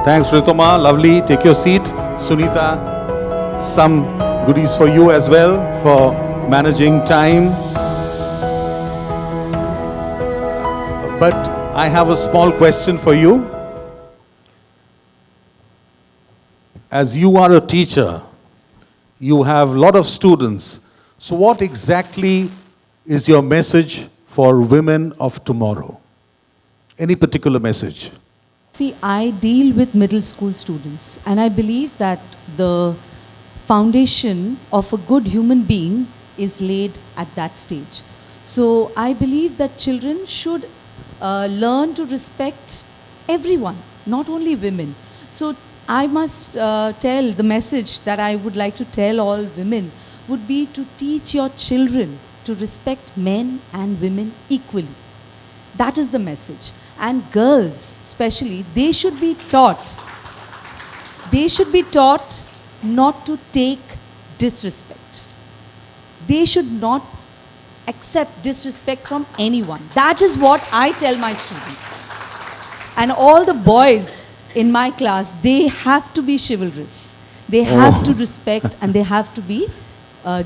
Thanks, Ritoma. Lovely. Take your seat. Sunita, some goodies for you as well for managing time. But I have a small question for you. As you are a teacher, you have a lot of students. So what exactly is your message for women of tomorrow? Any particular message? See, I deal with middle school students, and I believe that the foundation of a good human being is laid at that stage. So I believe that children should learn to respect everyone, not only women. So I must tell the message that I would like to tell all women would be to teach your children to respect men and women equally. That is the message. And girls, especially, they should be taught not to take disrespect. They should not accept disrespect from anyone. That is what I tell my students. And all the boys in my class, they have to be chivalrous. They have to respect, and they have to be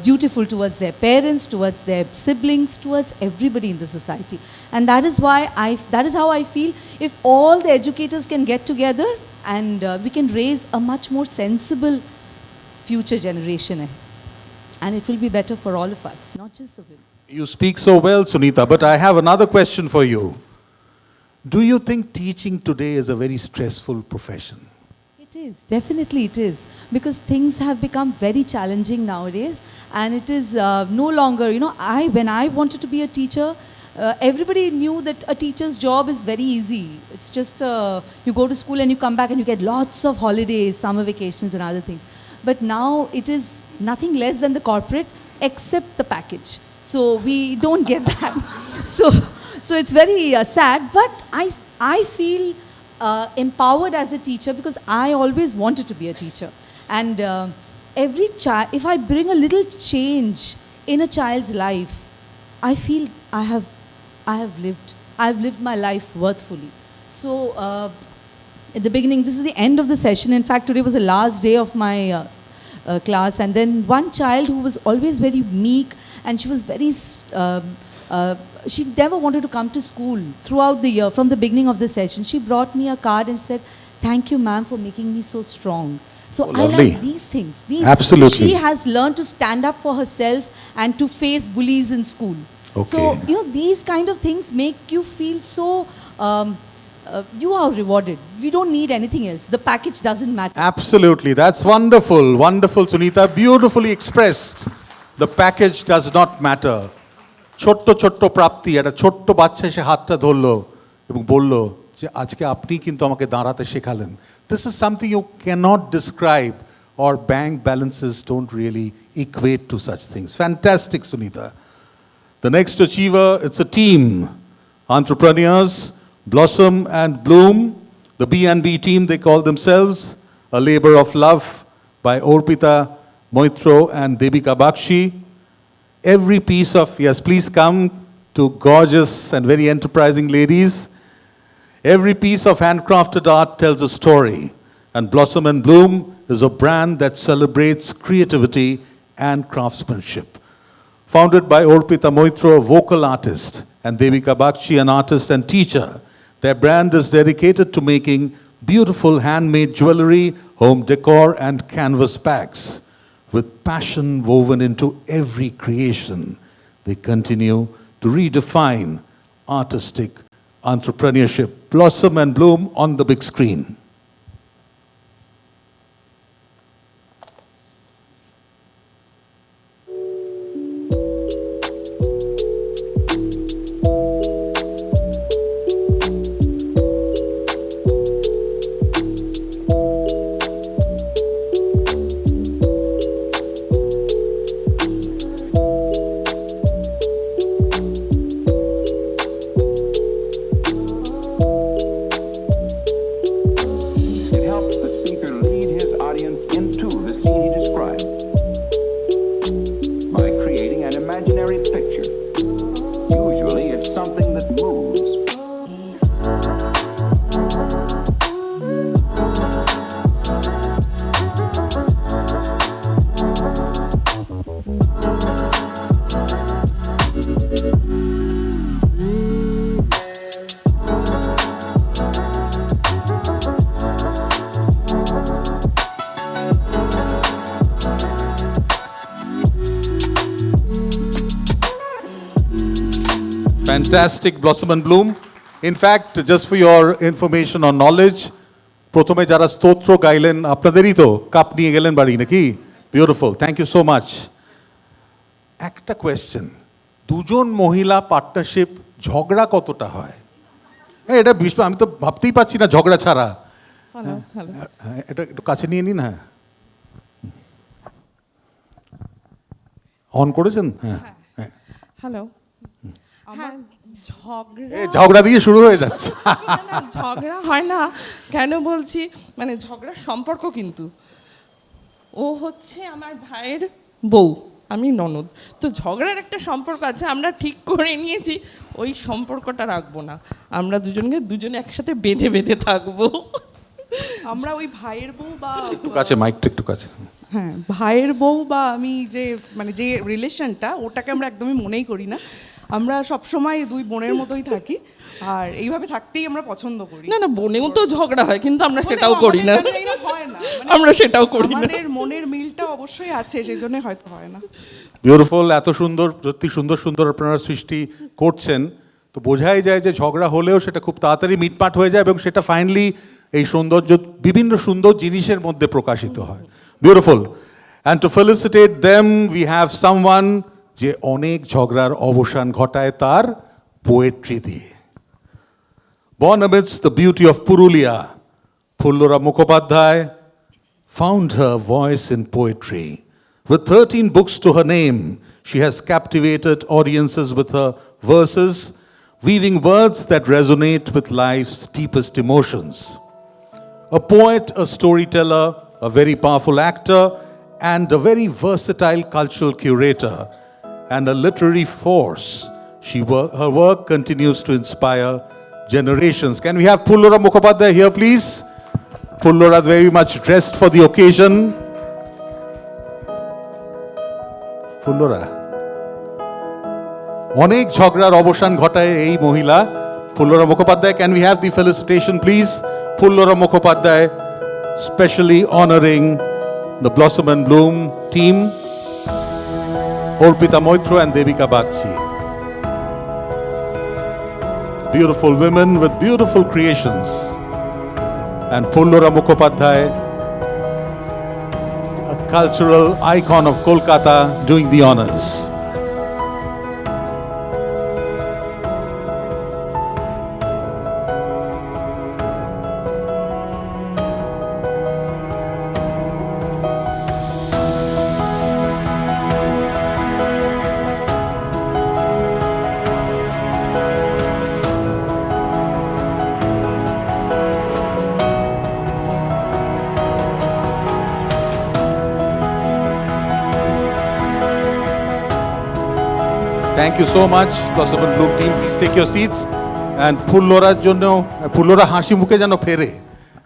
dutiful towards their parents, towards their siblings, towards everybody in the society. And that is how I feel if all the educators can get together and we can raise a much more sensible future generation ahead. And it will be better for all of us, not just the women. You speak so well, Sunita, but I have another question for you. Do you think teaching today is a very stressful profession? It is, definitely it is, because things have become very challenging nowadays, and it is no longer, when I wanted to be a teacher, everybody knew that a teacher's job is very easy. It's just you go to school and you come back and you get lots of holidays, summer vacations and other things. But now it is nothing less than the corporate except the package. So we don't get that. So it's very sad, but I feel empowered as a teacher because I always wanted to be a teacher. And every child, if I bring a little change in a child's life, I feel I have lived my life worthfully. So at the beginning, this is the end of the session. In fact, today was the last day of my class. And then one child who was always very meek, and she was very, she never wanted to come to school throughout the year. From the beginning of the session, she brought me a card and said, "Thank you, ma'am, for making me so strong." So I like these things. Absolutely. So she has learned to stand up for herself and to face bullies in school. Okay. So, these kind of things make you feel so, you are rewarded. We don't need anything else. The package doesn't matter. Absolutely. That's wonderful. Wonderful, Sunita. Beautifully expressed. The package does not matter. ছোট্ট ছোট্ট প্রাপ্তি একটা ছোট্ট বাচ্চা এসে হাতটা ধরলো এবং বলল যে আজকে আপনি কিন্তু আমাকে দাঁড়াতে শেখালেন. This is something you cannot describe, or bank balances don't really equate to such things. Fantastic, Sunita. The next achiever, it's a team. Entrepreneurs, Blossom and Bloom, the B&B team, they call themselves, a labor of love by Orpita Moitro and Devika Bakshi. Every piece of, yes, please come to gorgeous and very enterprising ladies. Every piece of handcrafted art tells a story. And Blossom and Bloom is a brand that celebrates creativity and craftsmanship. Founded by Orpita Moitro, a vocal artist, and Devika Bakshi, an artist and teacher, their brand is dedicated to making beautiful handmade jewelry, home decor, and canvas bags. With passion woven into every creation, they continue to redefine artistic entrepreneurship. Blossom and Bloom on the big screen. Fantastic, Blossom and Bloom. In fact, just for your information or knowledge, প্রথমে যারা স্তোত্র গাইলেন আপনাদেরই তো cup নিয়ে গেলেন বাড়ি নাকি? Beautiful, thank you so much. একটা question, দুজন মহিলা পার্টনারশিপ ঝগড়া কতটা হয়? এটা আমি তো ভাবতেই পারছি না ঝগড়া ছাড়া। এটা একটু কাছে নিয়ে নিন। হ্যাঁ, অন করেছেন? হ্যাঁ, হ্যালো। হ্যাঁ, ঝগড়া দিয়ে শুরু হয়ে যাচ্ছে। ঝগড়া হয় না কেন বলছি, মানে ঝগড়ার সম্পর্ক, কিন্তু ও হচ্ছে আমার ভাইয়ের বউ, আমি ননদ, তো ঝগড়ার একটা সম্পর্ক আছে। আমরা ঠিক করে নিয়েছি ওই সম্পর্কটা রাখবো না, আমরা দুজনে একসাথে বেঁধে বেঁধে থাকবো। আমরা ওই ভাইয়ের বউ বা একটু কাছে, মাইকটা একটু কাছে। হ্যাঁ, ভাইয়ের বউ বা আমি যে মানে যে রিলেশনটা, ওটাকে আমরা একদমই মনেই করি না। আমরা সবসময় দুই বোনের মতোই থাকি, আর এইভাবে থাকতেই আমরা পছন্দ করি। না, বোনেও তো ঝগড়া হয়, কিন্তু আমরা সেটাও করি না। হয় না, আমরা সেটাও করি না। আমাদের মনের মিলটা অবশ্যই আছে, সেই জন্য হয়তো হয় না। বিউটিফুল, এত সুন্দর, সত্যি সুন্দর সুন্দর আপনারা সৃষ্টি করছেন, তো বোঝাই যায় যে ঝগড়া হলেও সেটা খুব তাড়াতাড়ি মিটমাট হয়ে যায় এবং সেটা ফাইনালি এই সৌন্দর্য বিভিন্ন সুন্দর জিনিসের মধ্যে প্রকাশিত হয়। Beautiful, and to felicitate them we have someone যে অনেক ঝগড়ার অবসান ঘটায় তার পোয়েট্রি দিয়ে। Born amidst the beauty of Purulia, Pullura Mukhopadhyay found her voice in poetry. With 13 books to her name, she has captivated audiences with her verses, weaving words that resonate with life's deepest emotions. A poet, a storyteller, a very powerful actor, and a very versatile cultural curator, and a literary force, her work continues to inspire generations. Can we have Pullura Mukhopadhyay here, please? Pullura very much dressed for the occasion. Pullura. অনেক ঝগড়ার অবসান ঘটায় এই মহিলা Pullura Mukhopadhyay. Can we have the felicitation, please? Pullura Mukhopadhyay, specially honoring the Blossom and Bloom team, Orpita Moitro and Devika Bagchi. Beautiful women with beautiful creations. And Pullura Mukhopadhyay, a cultural icon of Kolkata, doing the honors. Thank you so much, Blossom and Bloom team. Please take your seats. And Pulloraর জন্য, Pullora হাসি মুখে যেন ফেরে।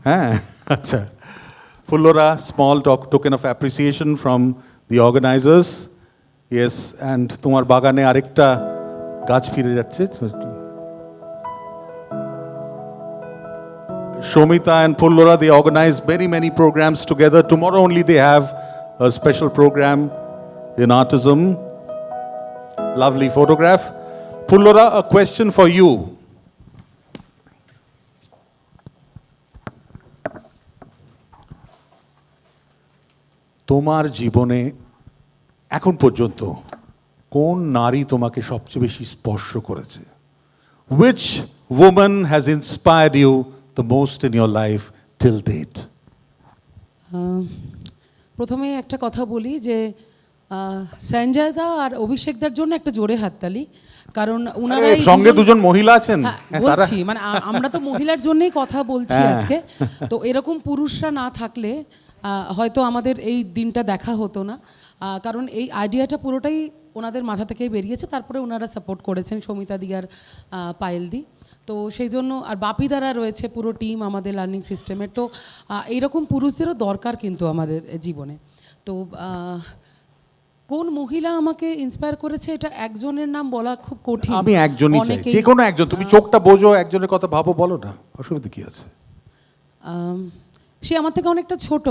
হ্যাঁ, আচ্ছা। Pullora, small token of appreciation from the organizers. Yes, and তোমার বাগানে আরেকটা গাছ ফিরে যাচ্ছে। Shomita and Pullora, they organize many programs together. Tomorrow only they have a special program in autism. Lovely photograph. Pullora, a question for you. তোমার জীবনে এখন পর্যন্ত কোন নারী তোমাকে সবচেয়ে বেশি স্পর্শ করেছে? Which woman has inspired you the most in your life till date? প্রথমে একটা কথা বলি যে সঞ্জয় দা আর অভিষেক দার জন্য একটা জোরে হাততালি, কারণ ওনারাই সঙ্গে দুজন মহিলা আছেন। বলছি মানে আমরা তো মহিলার জন্যই কথা বলছি আজকে, তো এরকম পুরুষরা না থাকলে হয়তো আমাদের এই দিনটা দেখা হতো না, কারণ এই আইডিয়াটা পুরোটাই ওনাদের মাথা থেকেই বেরিয়েছে, তারপরে ওনারা সাপোর্ট করেছেন সমিতা দি আর পায়েল দি, তো সেই জন্য আর বাপি দ্বারা রয়েছে পুরো টিম আমাদের লার্নিং সিস্টেমের, তো এইরকম পুরুষদেরও দরকার কিন্তু আমাদের জীবনে। তো কোন মহিলা আমাকে ইন্সপায়ার করেছে এটা একজনের নাম বলা খুব কঠিন। আমি একজনই চাই, যে কোনো একজন। তুমি চোখটা বোঝো, একজনের কথা ভাবো, বলো না, অসুবিধা কি আছে? সে আমার থেকে অনেকটা ছোট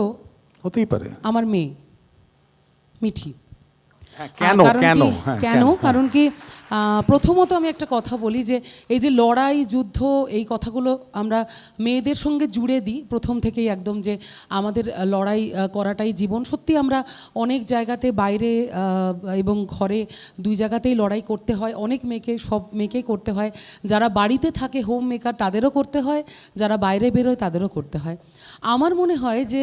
হতেই পারে, আমার মেয়ে মিঠি। কেন? কারণ কি প্রথমত আমি একটা কথা বলি যে এই যে লড়াই যুদ্ধ এই কথাগুলো আমরা মেয়েদের সঙ্গে জুড়ে দিই প্রথম থেকেই একদম, যে আমাদের লড়াই করাটাই জীবন। সত্যি আমরা অনেক জায়গাতে বাইরে এবং ঘরে দুই জায়গাতেই লড়াই করতে হয়, অনেক মেয়েকে, সব মেয়েকেই করতে হয়। যারা বাড়িতে থাকে হোম মেকার তাদেরও করতে হয়, যারা বাইরে বেরোয় তাদেরও করতে হয়। আমার মনে হয় যে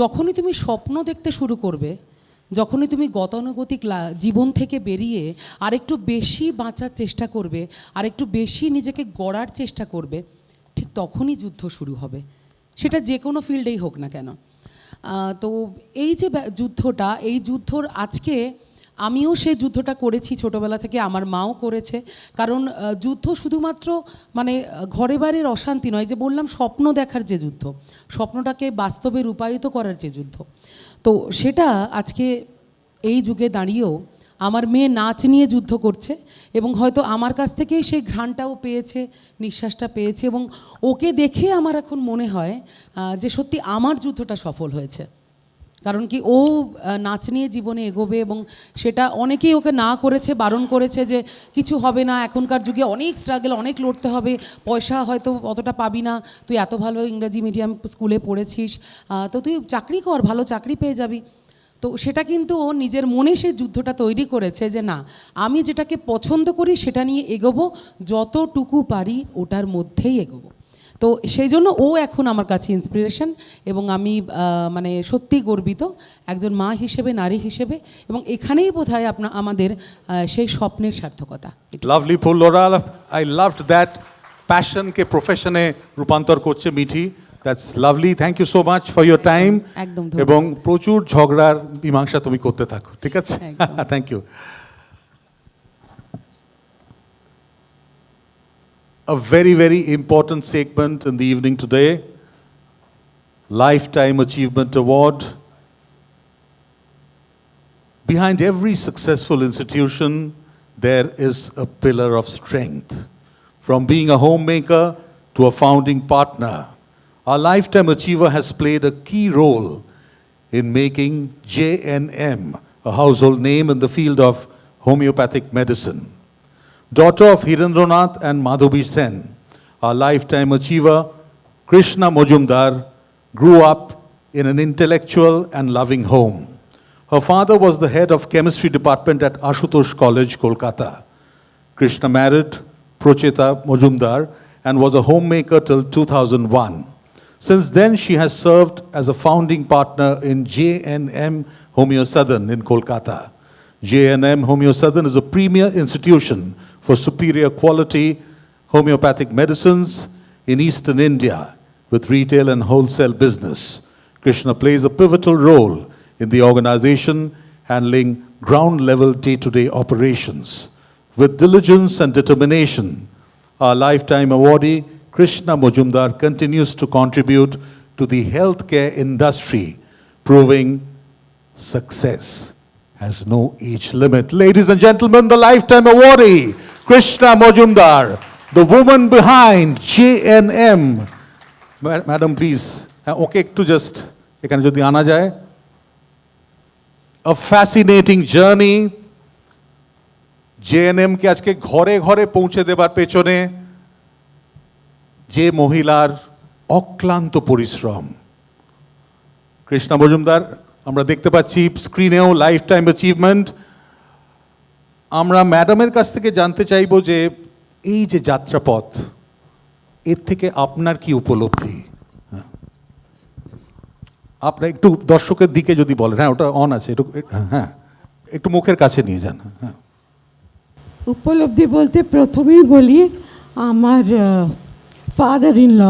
যখনই তুমি স্বপ্ন দেখতে শুরু করবে, যখনই তুমি গতানুগতিক জীবন থেকে বেরিয়ে আরেকটু বেশি বাঁচার চেষ্টা করবে, আরেকটু বেশি নিজেকে গড়ার চেষ্টা করবে, ঠিক তখনই যুদ্ধ শুরু হবে, সেটা যে কোনো ফিল্ডেই হোক না কেন। তো এই যে যুদ্ধটা, এই যুদ্ধর আজকে আমিও সেই যুদ্ধটা করেছি ছোটোবেলা থেকে, আমার মাও করেছে। কারণ যুদ্ধ শুধুমাত্র মানে ঘরে বাড়ির অশান্তি নয়, যে বললাম স্বপ্ন দেখার যে যুদ্ধ, স্বপ্নটাকে বাস্তবে রূপায়িত করার যে যুদ্ধ, তো সেটা আজকে এই যুগে দাঁড়িয়েও আমার মেয়ে নাচ নিয়ে যুদ্ধ করছে, এবং হয়তো আমার কাছ থেকেই সেই ঘ্রাণটাও পেয়েছে, নিঃশ্বাসটা পেয়েছে, এবং ওকে দেখে আমার এখন মনে হয় যে সত্যি আমার যুদ্ধটা সফল হয়েছে। কারণ কি ও নাচ নিয়ে জীবনে এগোবে, এবং সেটা অনেকেই ওকে না করেছে, বারণ করেছে যে কিছু হবে না, এখনকার যুগে অনেক স্ট্রাগল, অনেক লড়তে হবে, পয়সা হয়তো অতটা পাবি না, তুই এত ভালো ইংরেজি মিডিয়াম স্কুলে পড়েছিস, তো তুই চাকরি কর, ভালো চাকরি পেয়ে যাবি। তো সেটা কিন্তু ও নিজের মনে সে যুদ্ধটা তৈরি করেছে যে না, আমি যেটাকে পছন্দ করি সেটা নিয়ে এগোবো, যতটুকু পারি ওটার মধ্যেই এগোবো। তো সেই জন্য ও এখন আমার কাছে ইন্সপিরেশন, এবং আমি মানে সত্যি গর্বিত একজন মা হিসেবে, নারী হিসেবে, এবং এখানেই বোধহয় আমাদের সেই স্বপ্নের সার্থকতা। লাভলি ফুলোরা, আই লাভড দ্যাট প্যাশনকে প্রফেশনে রূপান্তর করছে Mithi. That's lovely, thank you so much for your time. একদম, এবং প্রচুর ঝগড়ার মীমাংসা তুমি করতে থাকো, ঠিক আছে? Thank you. A very, very important segment in the evening today, Lifetime Achievement Award. Behind every successful institution, there is a pillar of strength. From being a homemaker to a founding partner, our Lifetime Achiever has played a key role in making JNM a household name in the field of homeopathic medicine. Daughter of Hirendranath and Madhavi Sen, our Lifetime Achiever, Krishna Majumdar, grew up in an intellectual and loving home. Her father was the head of chemistry department at Ashutosh College, Kolkata. Krishna married Procheta Majumdar and was a homemaker till 2001. Since then, she has served as a founding partner in JNM Homeo Southern in Kolkata. JNM Homeo Southern is a premier institution for superior quality homeopathic medicines in eastern India with retail and wholesale business. Krishna plays a pivotal role in the organization, handling ground-level day-to-day operations. With diligence and determination, our Lifetime Awardee, Krishna Majumdar, continues to contribute to the healthcare industry, proving success has no age limit. Ladies and gentlemen, the Lifetime Awardee, Krishna Majumdar, the woman behind JNM. Madam, please. Okay, to just, ekhane jodi ana jay. A fascinating journey. JNM ke ajke ঘরে ঘরে পৌঁছে দেবার পেছনে যে মহিলার অক্লান্ত পরিশ্রম। কৃষ্ণা মজুমদার আমরা দেখতে পাচ্ছি স্ক্রিনেও, লাইফ টাইম অ্যাচিভমেন্ট। আমরা ম্যাডামের কাছ থেকে জানতে চাইব যে এই যে যাত্রাপথ, এর থেকে আপনার কি উপলব্ধি? আপনার একটু দর্শকের দিকে যদি বলেন। হ্যাঁ, ওটা অন আছে, একটু, হ্যাঁ একটু মুখের কাছে নিয়ে যান। হ্যাঁ, উপলব্ধি বলতে প্রথমেই বলি আমার ফাদার ইন ল,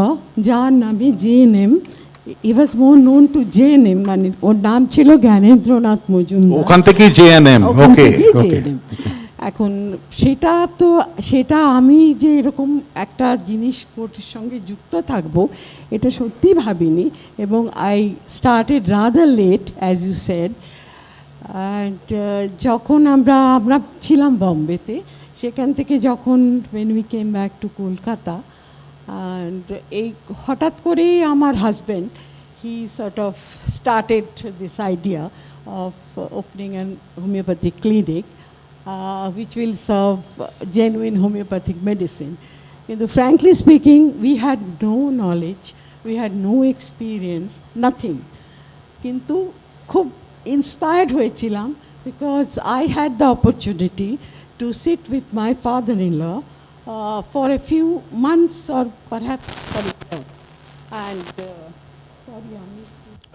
যার নামে JNM, he was more known to JNM, মানে ওর নাম ছিল জ্ঞানেন্দ্রনাথ মজুমদার, ওখান থেকেই JNM। ওকে, এখন সেটা আমি যে এরকম একটা জিনিস কোর্টের সঙ্গে যুক্ত থাকবো এটা সত্যি ভাবিনি, এবং I started rather late as you said. And যখন আমরা ছিলাম বম্বেতে, সেখান থেকে যখন when we came back to Kolkata, and এই হঠাৎ করেই আমার husband, he sort of started this idea of opening an homeopathic clinic. which will serve genuine homeopathic medicine. Frankly speaking, we had no knowledge, we had no experience, nothing. কিন্তু খুব inspired হয়েছিলাম because I had the opportunity to sit with my father-in-law for a few months or perhaps for a year. And sorry, আমি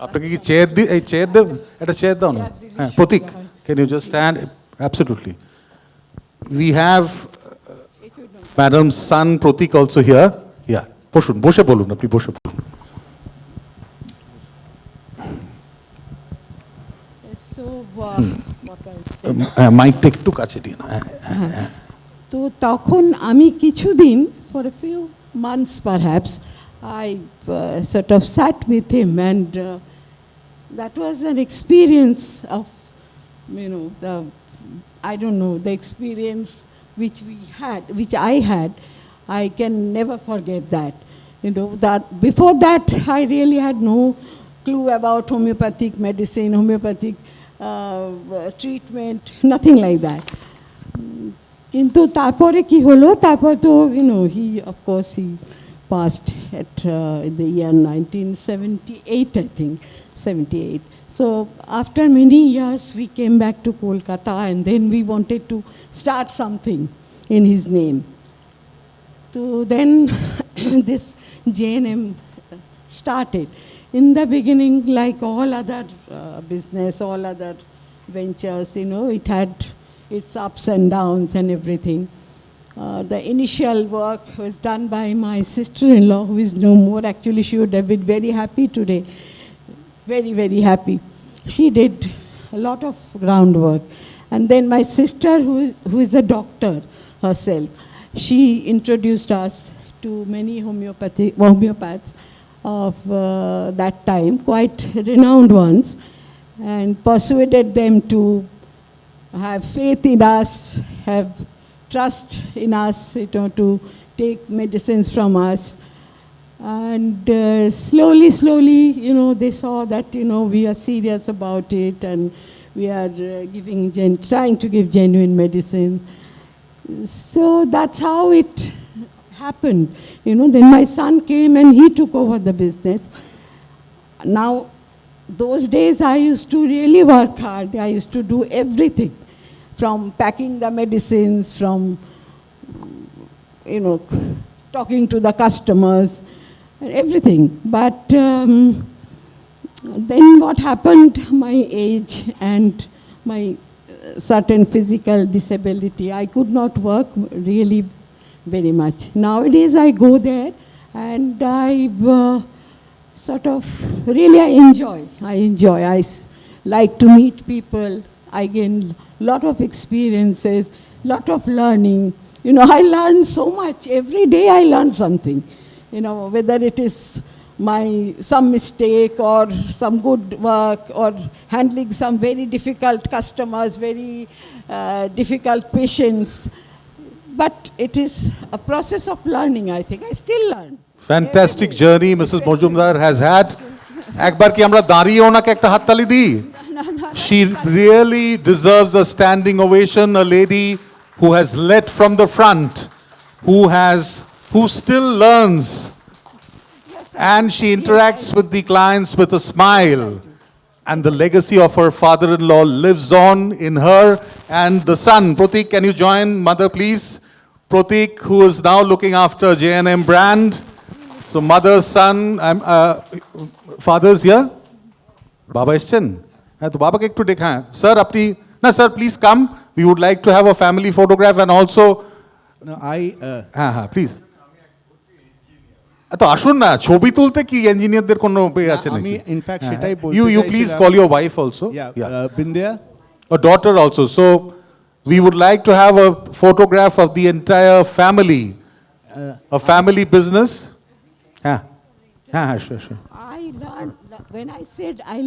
আপনাকে কি chair দি এই chair দেব এটা chair দাও না হ্যাঁ Pratik can you just stand absolutely we have madam's son Pratik also here yeah বসুন বসে বলুন আপনি বসে বলুন So what else? মাইকটা একটু কাছে দিন তো তখন আমি কিছুদিন for a few months perhaps I sort of sat with him, and that was an experience of, the experience which we had, which I had. I can never forget that. That before that I really had no clue about homeopathic medicine, homeopathic treatment, nothing like that. কিন্তু তারপরে কি হলো তারপর তো he of course he passed at the year 1978, I think 78. So after many years we came back to Kolkata, and then we wanted to start something in his name. So then this JNM started. In the beginning, like all other business, all other ventures, it had its ups and downs and everything. The initial work was done by my sister-in-law, who is no more. Actually, she would have been very happy today. Very, very happy. She did a lot of groundwork. And then my sister, who is a doctor herself, she introduced us to many homeopaths of that time, quite renowned ones, and persuaded them to have faith in us, have trust in us, to take medicines from us. And slowly, they saw that, we are serious about it, and we are trying to give genuine medicine. So that's how it happened. Then my son came and he took over the business. Now, those days I used to really work hard. I used to do everything, from packing the medicines, from, talking to the customers, and everything. But then what happened, my age and my certain physical disability, I could not work really very much. Nowadays I go there and I sort of really I enjoy. I like to meet people. I gain a lot of experiences, lot of learning. I learn so much. Every day I learn something. Whether it is some mistake or some good work or handling some very difficult customers, very difficult patients. But it is a process of learning, I think. I still learn. Fantastic journey Mrs. Mojumdar has had. একবার কি আমরা দাঁড়িয়ে ওনাকে একটা হাততালি দিই? She really deserves a standing ovation, a lady who has led from the front, who still learns, and she interacts with the clients with a smile. And the legacy of her father-in-law lives on in her and the son. Pratik, can you join mother, please? Pratik, who is now looking after JNM brand. So mother, son, father's here. Baba এসছেন? হ্যাঁ তো বাবাকে একটু দেখা sir আপনি না sir please come we would like to have a family photograph and also হ্যাঁ please তো আসুন না ছবি তুলতে কি ইঞ্জিনিয়ারদের কোনো আছে নাকি আমি ইনফ্যাক্ট সেটাই বলতে you please call your wife also Bindiya a daughter also so we would like to have a photograph of the entire family a family business sure When I said I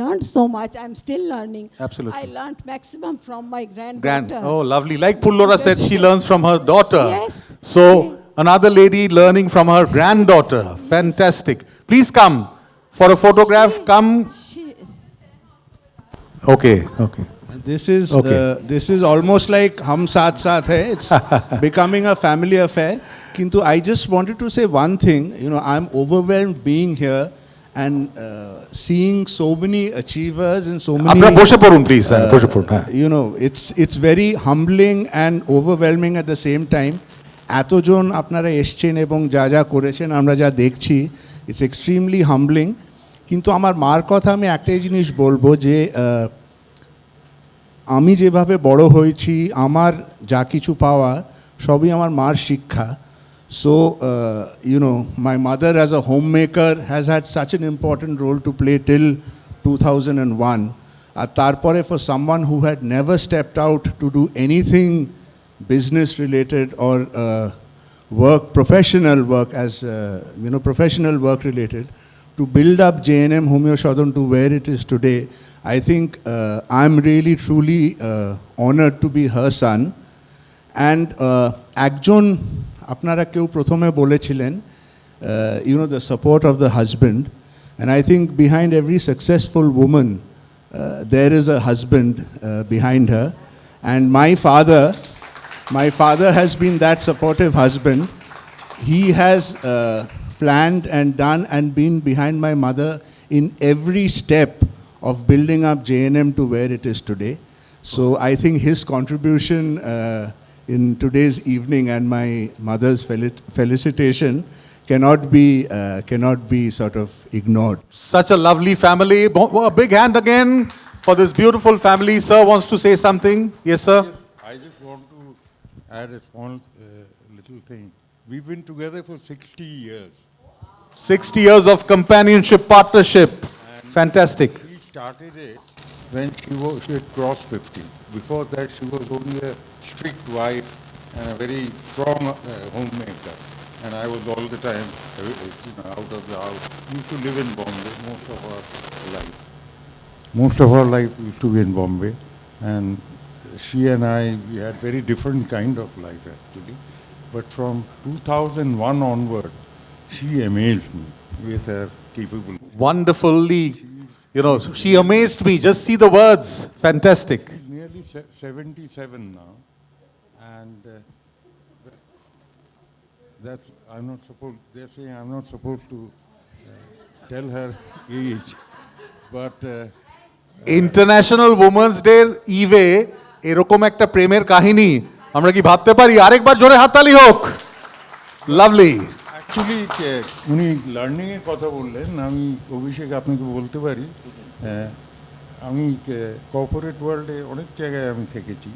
learned so much. I'm still learning. Absolutely. I learned maximum from my granddaughter. Oh lovely, like Pullora said, she learns from her daughter. Yes. So another lady learning from her granddaughter. Fantastic. Please come for a photograph. Come. Okay. This is almost like Hum Saath Saath Hai. It's becoming a family affair. Kintu I just wanted to say one thing. I'm overwhelmed being here and seeing so many achievers and so many. আপনারা বসে পড়ুন please, বসে পড়ুন। It's very humbling and overwhelming at the same time. এতজন আপনারা এসছেন এবং যা যা করেছেন আমরা যা দেখছি, it's extremely humbling. কিন্তু আমার মার কথা আমি একটাই জিনিস বলবো যে আমি যেভাবে বড় হয়েছি, আমার যা কিছু পাওয়া সবই আমার মার শিক্ষা। So, my mother as a homemaker has had such an important role to play till 2001. আর তারপরে for someone who had never stepped out to do anything business related or professional work as, professional work related, to build up JNM Homeo Sadan to where it is today, I think I'm really truly honored to be her son. And একজন আপনারা কেউ প্রথমে বলেছিলেন, the support of the husband. And I think behind every successful woman, there is a husband behind her. And my father has been that supportive husband. He has planned and done and been behind my mother in every step of building up JNM to where it is today. So I think his contribution in today's evening and my mother's felicitation cannot be sort of ignored. Such a lovely family. A big hand again for this beautiful family. Sir wants to say something. Yes, sir. I just want to add a small little thing. We've been together for 60 years. 60 years of companionship, partnership. Fantastic. She started it when she had crossed 50. Before that, she was only a strict wife and a very strong homemaker. And I was all the time out of the house. We used to live in Bombay most of our life. Most of our life we used to be in Bombay. And she and we had very different kind of life actually. But from 2001 onward, she amazed me with her capability. Wonderfully, she amazed me. Just see the words. Fantastic. She's nearly 77 now. And they're saying I'm not supposed to tell her age. But international women's day ইভে এরকম একটা প্রেমের কাহিনী আমরা কি ভাবতে পারি? আরেকবার জোরে হাততালি হোক। লাভলি। অ্যাকচুয়ালি উনি লার্নিংয়ের কথা বললেন, আমি অভিষেক আপনাকে বলতে পারি, আমি কর্পোরেট ওয়ার্ল্ডে অনেক জায়গায় আমি থেকেছি,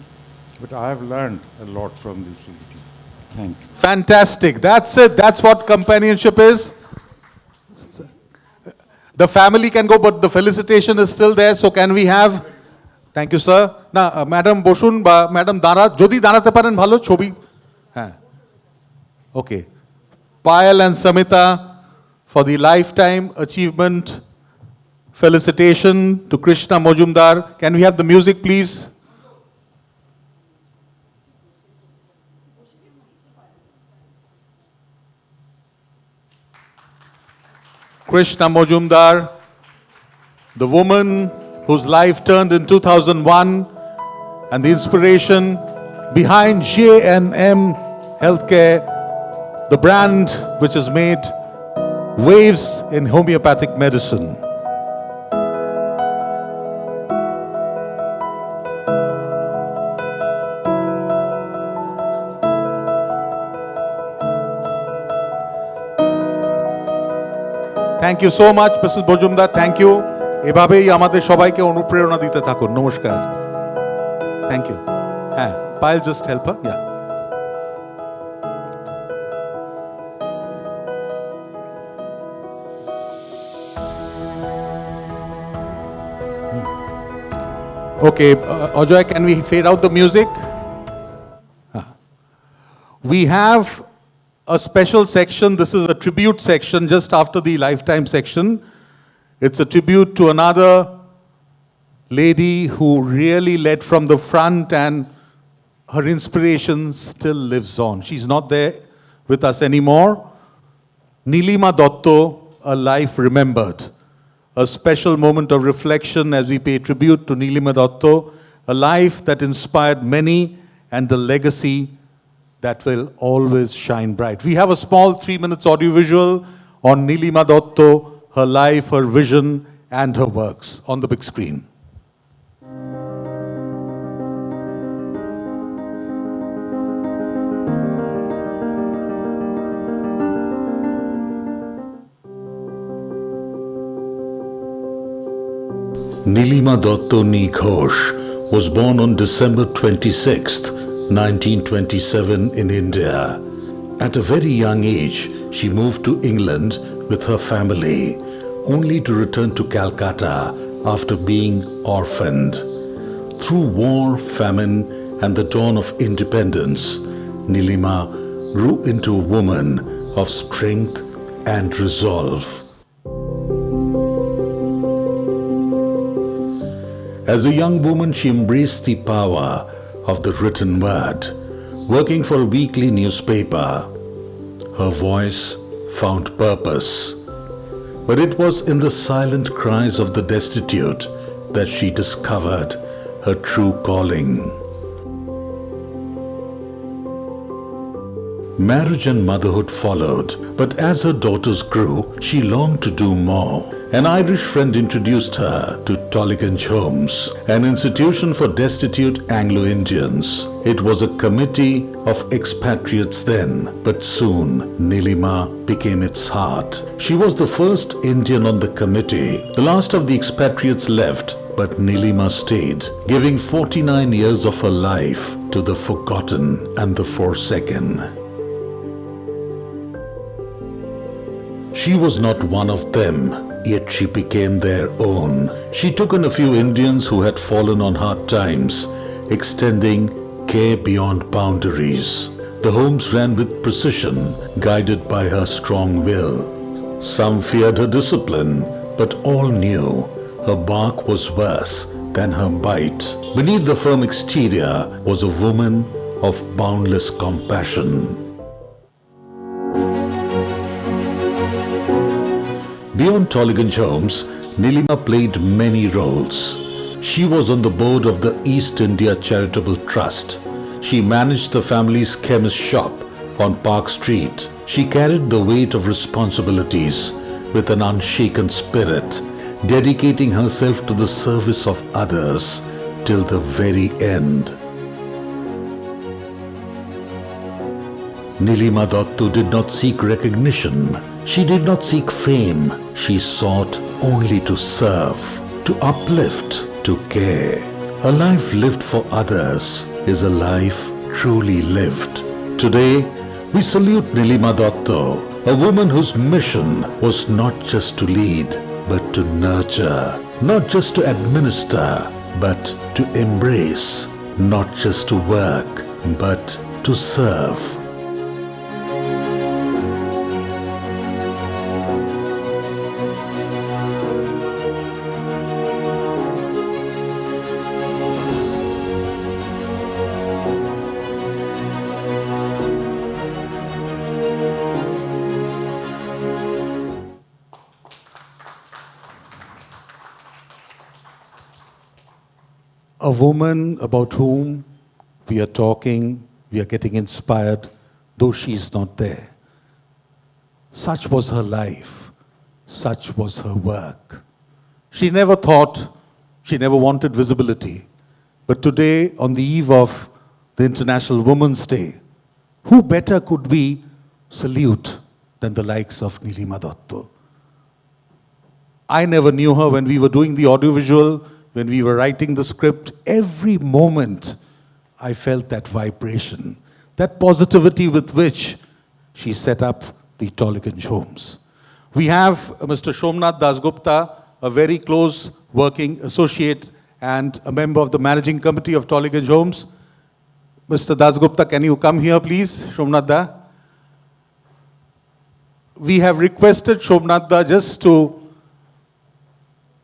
but I have learned a lot from this lady. Thank you. Fantastic. That's it. That's what companionship is. The family can go, but the felicitation is still there. So can we have? Thank you, sir. Now, madam বসুন বা madam যদি দাঁড়াতে পারেন ভালো ছবি। হ্যাঁ, okay. Payal and Samita for the lifetime achievement felicitation to Krishna Mojumdar. Can we have the music, please? Krishna Mojumdar, the woman whose life turned in 2001 and the inspiration behind JNM Healthcare, the brand which has made waves in homeopathic medicine. Thank you so much, Mrs. Mojumdar. Thank you. এভাবেই আমাদের সবাইকে অনুপ্রেরণা দিতে থাকুন। নমস্কার। Thank you. হ্যাঁ, Payal, just help her. Yeah. Okay, Ajoy, can we fade out the music? We have a special section. This is a tribute section just after the lifetime section. It's a tribute to another lady who really led from the front and her inspiration still lives on. She's not there with us anymore. Nilima Dotto, a life remembered. A special moment of reflection as we pay tribute to Nilima Dotto. a life that inspired many, and the legacy that will always shine bright. We have a small 3 minutes audiovisual on Nilima Dotto, her life, her vision, and her works on the big screen. Nilima Dotto Nee Ghosh was born on December 26th, 1927 in India. At a very young age, she moved to England with her family, only to return to Calcutta after being orphaned. Through war, famine, and the dawn of independence, Nilima grew into a woman of strength and resolve. As a young woman, she embraced the power of the written word. Working for a weekly newspaper, her voice found purpose. But it was in the silent cries of the destitute that she discovered her true calling. Marriage and motherhood followed, but as her daughters grew, she longed to do more. An Irish friend introduced her to Tollygunge Homes, an institution for destitute Anglo-Indians. It was a committee of expatriates then, but soon Nilima became its heart. She was the first Indian on the committee. The last of the expatriates left, but Nilima stayed, giving 49 years of her life to the forgotten and the forsaken. She was not one of them, yet she became their own. She took in a few Indians who had fallen on hard times, extending care beyond boundaries. The homes ran with precision, guided by her strong will. Some feared her discipline, but all knew her bark was worse than her bite. Beneath the firm exterior was a woman of boundless compassion. Beyond Tollygunge Homes, Nilima played many roles. She was on the board of the East India Charitable Trust. She managed the family's chemist shop on Park Street. She carried the weight of responsibilities with an unshaken spirit, dedicating herself to the service of others till the very end. Nilima Dotto did not seek recognition. She did not seek fame. She sought only to serve, to uplift, to care. A life lived for others is a life truly lived. Today, we salute Nilima Dotto, a woman whose mission was not just to lead, but to nurture, not just to administer, but to embrace, not just to work, but to serve. A woman about whom we are talking, we are getting inspired, though she is not there. Such was her life. Such was her work. She never thought, she never wanted visibility. But today, on the eve of the International Women's Day, who better could we salute than the likes of Nilima Dotto? I never knew her when we were doing the audiovisual, when we were writing the script. Every moment I felt that vibration, that positivity with which she set up the Tollygunge Homes. We have Mr. Somnath Dasgupta, a very close working associate and a member of the managing committee of Tollygunge Homes. Mr. Dasgupta, can you come here, please? Somnath Da. We have requested Somnath Da just to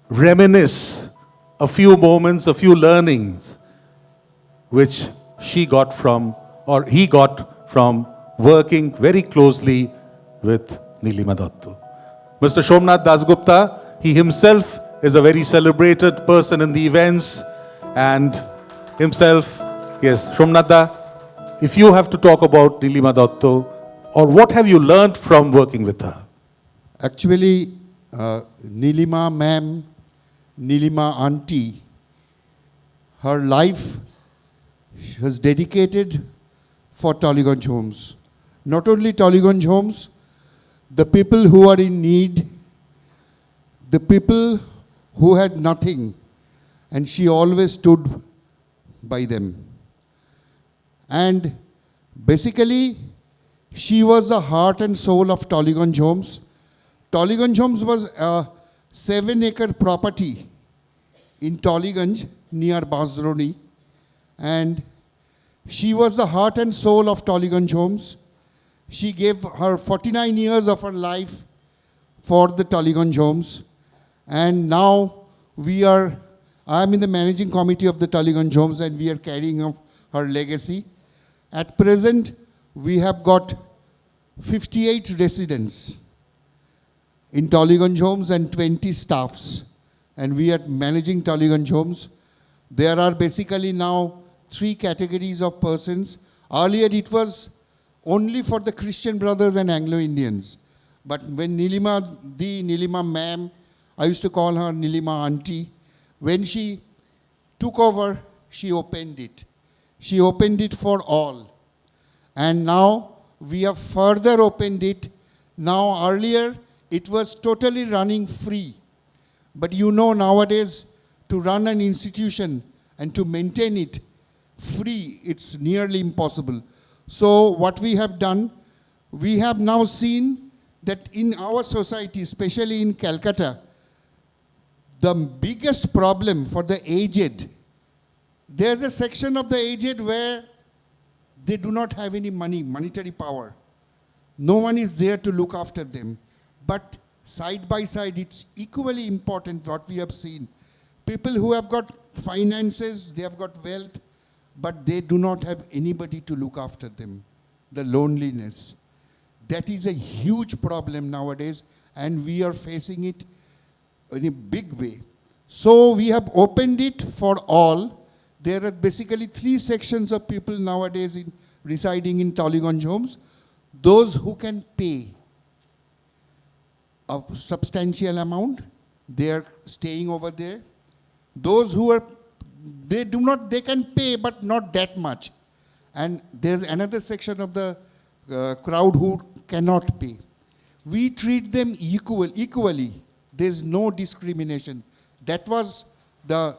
reminisce a few moments, a few learnings which she got from, or he got from working very closely with Nilima Dotto. Mr. Somnath Dasgupta, he himself is a very celebrated person in the events, and himself. Yes, Shomnada, if you have to talk about Nilima Dotto, or what have you learned from working with her? Actually, Nilima ma'am, Nilima auntie, her life was dedicated for Tollygunge Homes. Not only Tollygunge Homes, the people who are in need, the people who had nothing, and she always stood by them. And basically, she was the heart and soul of Tollygunge Homes. Tollygunge Homes was a 7-acre property in Tollygunge near Basroni, and she was the heart and soul of Tollygunge Homes. She gave her 49 years of her life for the Tollygunge Homes, and now I am in the managing committee of the Tollygunge Homes, and we are carrying on her legacy. At present, we have got 58 residents in Tollygunge Homes and 20 staffs, and we are managing Tollygunge Homes. There are basically now 3 categories of persons. Earlier it was only for the Christian brothers and Anglo-Indians. But when Nilima ma'am, I used to call her Nilima auntie, when she took over, she opened it. She opened it for all. And now we have further opened it. Now earlier it was totally running free. But you know nowadays to run an institution and to maintain it free, it's nearly impossible. So what we have done, we have now seen that in our society, especially in Calcutta, the biggest problem for the aged, there's a section of the aged where they do not have any money, monetary power. No one is there to look after them. But side by side, it's equally important what we have seen. People who have got finances, they have got wealth, but they do not have anybody to look after them. The loneliness. That is a huge problem nowadays, and we are facing it in a big way. So we have opened it for all. There are basically 3 sections of people nowadays residing in Tollygunge Homes. Those who can pay a substantial amount, they are staying over there. Those who are, they can pay, but not that much. And there's another section of the crowd who cannot pay. We treat them equally. There's no discrimination. That was the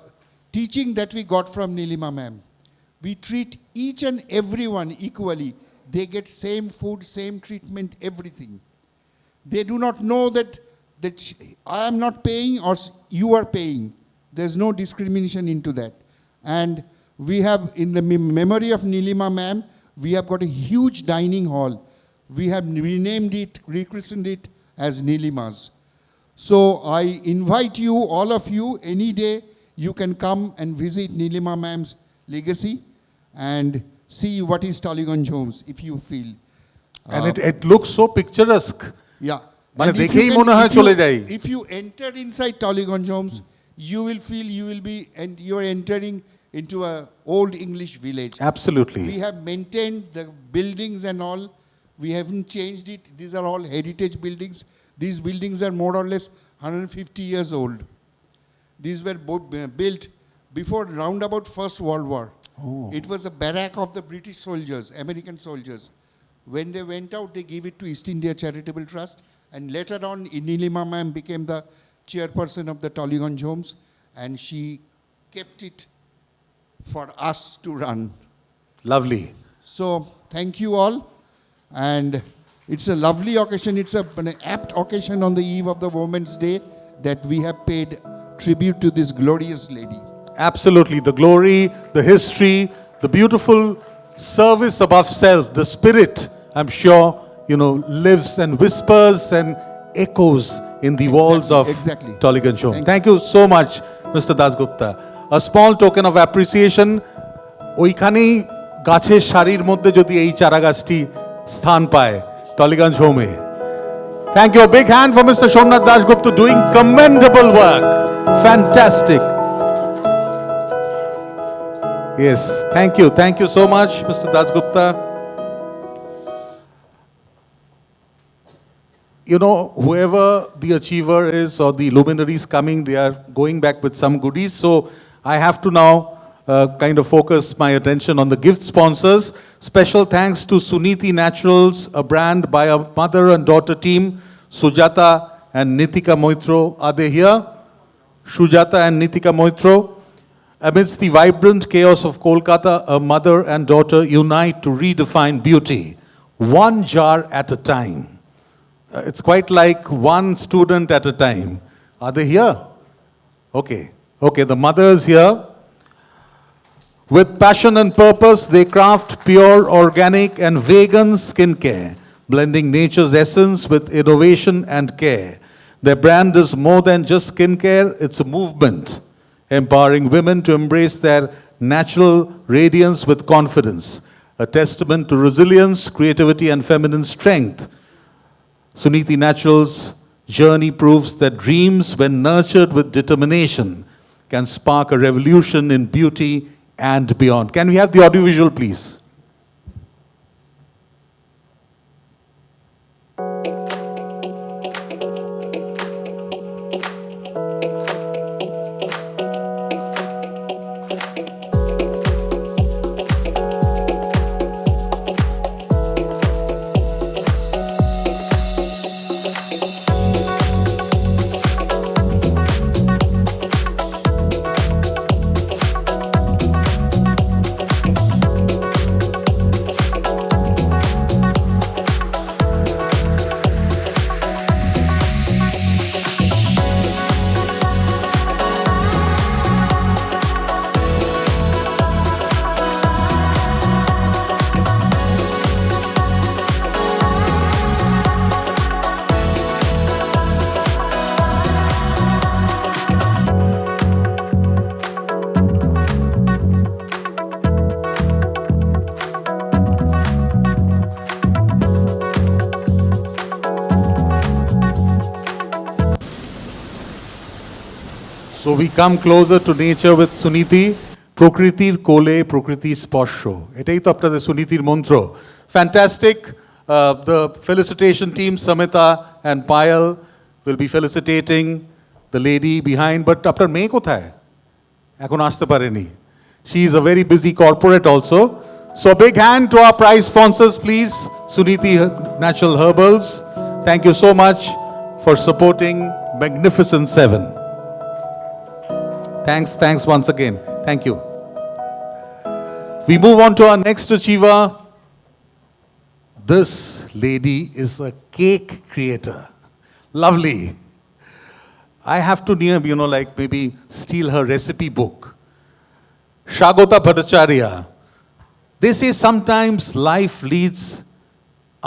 teaching that we got from Nilima ma'am. We treat each and everyone equally. They get same food, same treatment, everything. They do not know that I am not paying or you are paying. There's no discrimination into that. And we have, in the memory of Nilima ma'am, we have got a huge dining hall. We have renamed it, rechristened it as Nilima's. So I invite you, all of you, any day, you can come and visit Nilima ma'am's legacy and see what is Tollygunge Homes, if you feel. And it looks so picturesque. Yeah. মানে দেখেই মনে হয় চলে যাই। If you enter inside Tollygunge Homes, you will feel you are entering into a old English village. Absolutely. We have maintained the buildings and all. We haven't changed it. These are all heritage buildings. These buildings are more or less 150 years old. These were built before round about First World War. Oh. It was the barrack of the British soldiers, American soldiers. When they went out, they gave it to East India Charitable Trust. And later on, Nilima ma'am became the chairperson of the Tollygunge Homes, and she kept it for us to run. Lovely. So thank you all, and it's a lovely occasion. It's an apt occasion on the eve of the Women's Day that we have paid tribute to this glorious lady. Absolutely. The glory, the history, the beautiful service above self, the spirit, I'm sure, lives and whispers and echoes in the walls of Tollygunge Home. Thank you so much, Mr. Dasgupta. A small token of appreciation. ওইখানেই গাছের সারির মধ্যে যদি এই চারা গাছটি স্থান পায় Tollygunge Home. Thank you. A big hand for Mr. Somnath Dasgupta doing commendable work. Fantastic. Yes, thank you. Thank you so much, Mr. Dasgupta. You know, whoever the achiever is or the luminaries coming, they are going back with some goodies. So I have to now kind of focus my attention on the gift sponsors. Special thanks to Suniti Naturals, a brand by a mother and daughter team, Sujata and Nitika Moitro. Are they here? Sujata and Nitika Moitro. Amidst the vibrant chaos of Kolkata, a mother and daughter unite to redefine beauty, one jar at a time. It's quite like one student at a time. Are they here? Okay. Okay, the mothers here. With passion and purpose, they craft pure, organic and vegan skincare, blending nature's essence with innovation and care. Their brand is more than just skincare, it's a movement, empowering women to embrace their natural radiance with confidence, a testament to resilience, creativity and feminine strength. Suniti Naturals' journey proves that dreams, when nurtured with determination, can spark a revolution in beauty and beyond. Can we have the audiovisual, please? So we come closer to nature with Suniti. Prokritir kole, Prokriti sporsho. এটাই তো আপনাদের সুনীতির মন্ত্র. Fantastic. The felicitation team, Samita and Payal, will be felicitating the lady behind. But আপনার মেয়ে কোথায়? এখন আসতে পারেনি. She is a very busy corporate also. So a big hand to our prize sponsors, please. Suniti Natural Herbals. Thank you so much for supporting Magnificent 7. Thanks once again. Thank you. We move on to our next achiever. This lady is a cake creator. Lovely. I have to like maybe steal her recipe book. Shagota Bhattacharya. They say sometimes life leads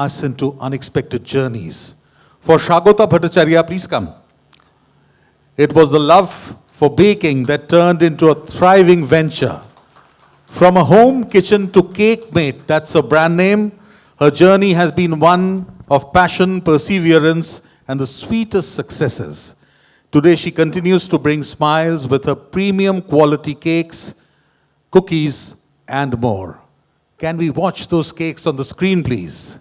us into unexpected journeys. For Shagota Bhattacharya, please come. It was the love for baking that turned into a thriving venture. From a home kitchen to Cake Mate, that's a brand name, her journey has been one of passion, perseverance, and the sweetest successes. Today she continues to bring smiles with her premium quality cakes, cookies, and more. Can we watch those cakes on the screen, please?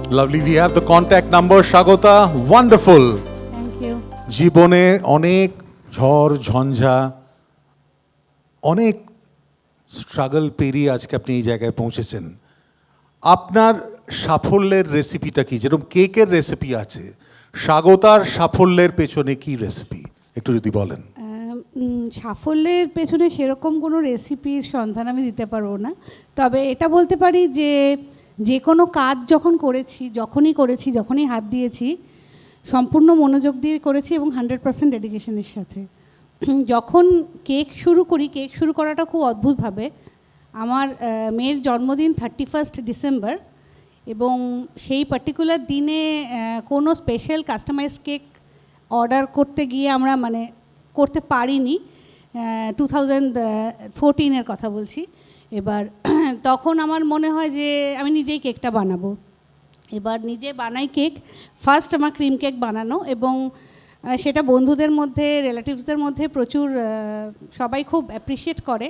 Lovely. We have the contact number. Shagota, wonderful. Thank you জীবনে অনেক ঝড় ঝঞ্ঝা, অনেক struggle পেরিয়ে আজকে আপনি এই জায়গায় পৌঁছেছেন। আপনার সাফল্যের রেসিপিটা কি? যেরকম কেকের রেসিপি আছে, স্বাগতার সাফল্যের পেছনে কি রেসিপি একটু যদি বলেন। সাফল্যের পেছনে সেরকম কোনো রেসিপির সন্ধান আমি দিতে পারবো না, তবে এটা বলতে পারি যে যে কোনো কাজ যখনই করেছি যখনই হাত দিয়েছি সম্পূর্ণ মনোযোগ দিয়ে করেছি এবং 100% ডেডিকেশনের সাথে। যখন কেক শুরু করাটা খুব অদ্ভুতভাবে, আমার মেয়ের জন্মদিন 31 ডিসেম্বর, এবং সেই পার্টিকুলার দিনে কোনো স্পেশাল কাস্টমাইজড কেক অর্ডার করতে গিয়ে আমরা করতে পারিনি। 2014-এর কথা বলছি। এবার তখন আমার মনে হয় যে আমি নিজেই কেকটা বানাবো। এবার নিজে বানাই কেক। ফার্স্ট আমার ক্রিম কেক বানানো, এবং সেটা বন্ধুদের মধ্যে, রিলেটিভসদের মধ্যে প্রচুর সবাই খুব অ্যাপ্রিসিয়েট করে,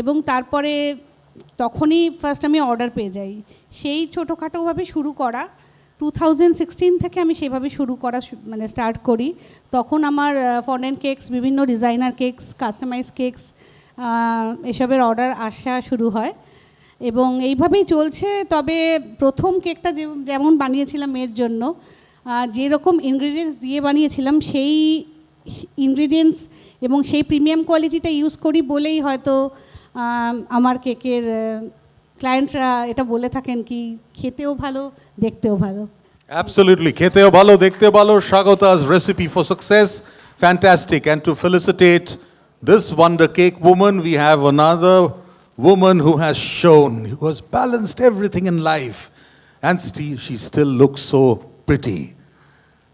এবং তারপরে তখনই ফার্স্ট আমি অর্ডার পেয়ে যাই। সেই ছোটোখাটোভাবে শুরু করা, 2016 থেকে আমি সেভাবে শুরু করা স্টার্ট করি। তখন আমার ফন্ডেন্ট কেকস, বিভিন্ন ডিজাইনার কেকস, কাস্টমাইজ কেকস, এসবের অর্ডার আসা শুরু হয়, এবং এইভাবেই চলছে। তবে প্রথম কেকটা যেমন বানিয়েছিলাম মেয়ের জন্য, যেরকম ইনগ্রিডিয়েন্টস দিয়ে বানিয়েছিলাম সেই ইনগ্রিডিয়েন্টস এবং সেই প্রিমিয়াম কোয়ালিটিটা ইউজ করি বলেই হয়তো আমার কেকের ক্লায়েন্টরা এটা বলে থাকেন কি খেতেও ভালো, দেখতেও ভালো। Absolutely. Kheteo bhalo, dekhte bhalo. Shagata's recipe for success. Fantastic. And to felicitate this wonder cake woman, we have another woman who has shown, who has balanced everything in life. And she still looks so pretty.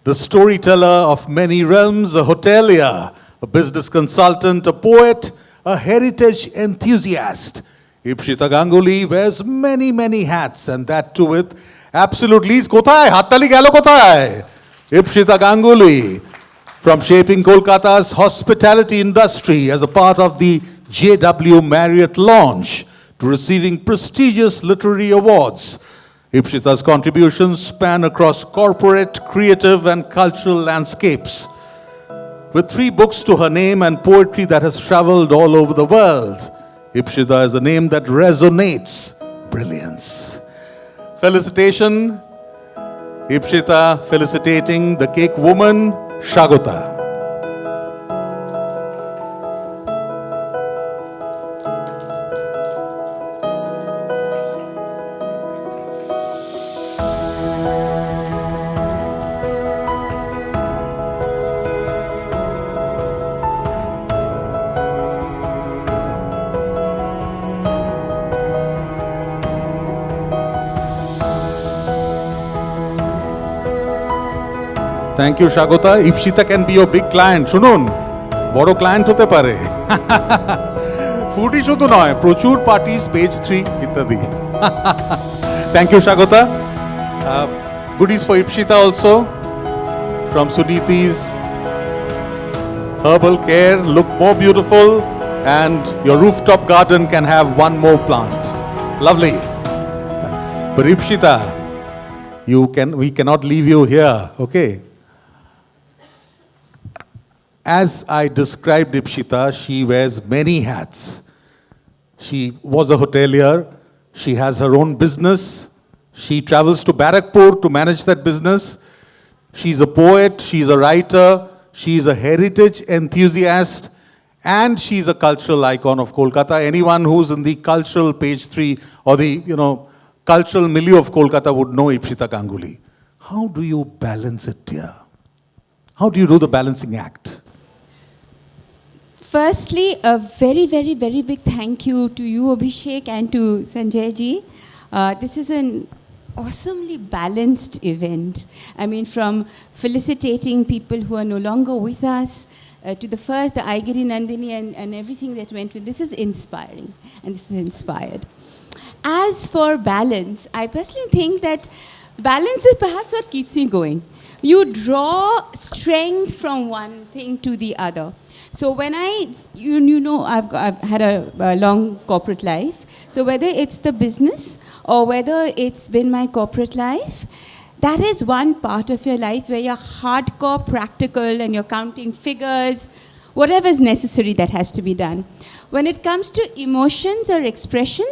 The storyteller of many realms, a hotelier, a business consultant, a poet, a heritage enthusiast. Ipshita Ganguly wears many, many hats, and that too with absolutely. Kothay? Hattali gelo kothay? Ipshita Ganguly, from shaping Kolkata's hospitality industry as a part of the JW Marriott launch to receiving prestigious literary awards. Ipshita's contributions span across corporate, creative, and cultural landscapes. With 3 books to her name and poetry that has traveled all over the world, Ipshita is a name that resonates brilliance. Felicitation, Ipshita felicitating the cake woman, Shagota. Thank you, Shagota. Ipshita can be your big client. শুনুন, বড় client হতে পারে। Foodie শুধু নয়, প্রচুর parties, page 3 ইত্যাদি। Thank you, Shagota. Goodies for Ipshita also from Suniti's Herbal Care. Look more beautiful, and your rooftop garden can have 1 more plant. Lovely. But Ipshita, we cannot leave you here, okay? As I described Ipshita, she wears many hats. She was a hotelier. She has her own business. She travels to Barakpur to manage that business. She's a poet. She's a writer. She's a heritage enthusiast. And she's a cultural icon of Kolkata. Anyone who's in the cultural page 3 or the, cultural milieu of Kolkata would know Ipshita Ganguly. How do you balance it, dear? How do you do the balancing act? Firstly, a very, very, very big thank you to you, Abhishek, and to Sanjay ji. This is an awesomely balanced event. I mean, from felicitating people who are no longer with us, to the first, the Aigiri Nandini and everything that went with. This is inspiring, and this is inspired. As for balance, I personally think that balance is perhaps what keeps me going. You draw strength from one thing to the other. So when I've had a long corporate life. So whether it's the business or whether it's been my corporate life, that is one part of your life where you're hardcore practical and you're counting figures, whatever is necessary that has to be done. When it comes to emotions or expression,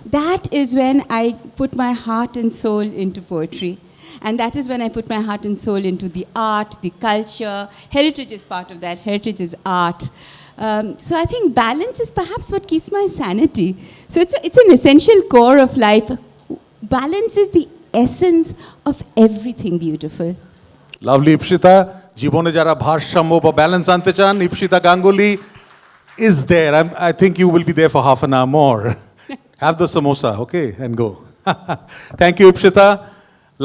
that is when I put my heart and soul into poetry. And that is when I put my heart and soul into the art, the culture. Heritage is part of that. Heritage is art. So I think balance is perhaps what keeps my sanity. So it's an essential core of life. Balance is the essence of everything beautiful. Lovely Ipshita. জীবনে যারা ভারসাম্য বা balance আনতে চান, Ipshita Ganguly is there. I think you will be there for half an hour more. Have the samosa, okay, and go. Thank you, Ipshita.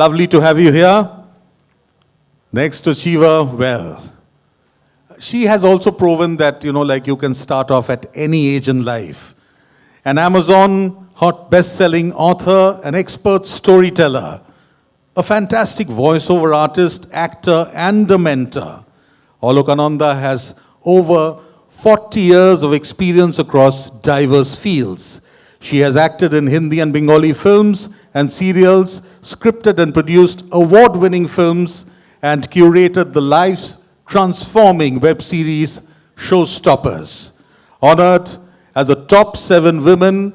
Lovely to have you here. Next achiever, well, she has also proven that, like you can start off at any age in life. An Amazon hot best-selling author, an expert storyteller, a fantastic voiceover artist, actor, and a mentor. Olokananda has over 40 years of experience across diverse fields. She has acted in Hindi and Bengali films and serials, scripted and produced award-winning films, and curated the life-transforming web series Showstoppers. Honored as a top 7 women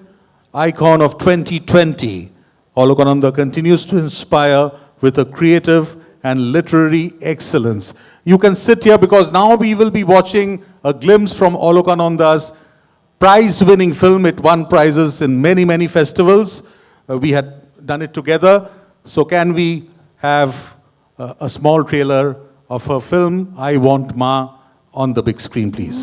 icon of 2020, Olokananda continues to inspire with a creative and literary excellence. You can sit here because now we will be watching a glimpse from Olokananda's prize-winning film. It won prizes in many, many festivals. We had done it together. So can we have a small trailer of her film, I Want Ma, on the big screen, please?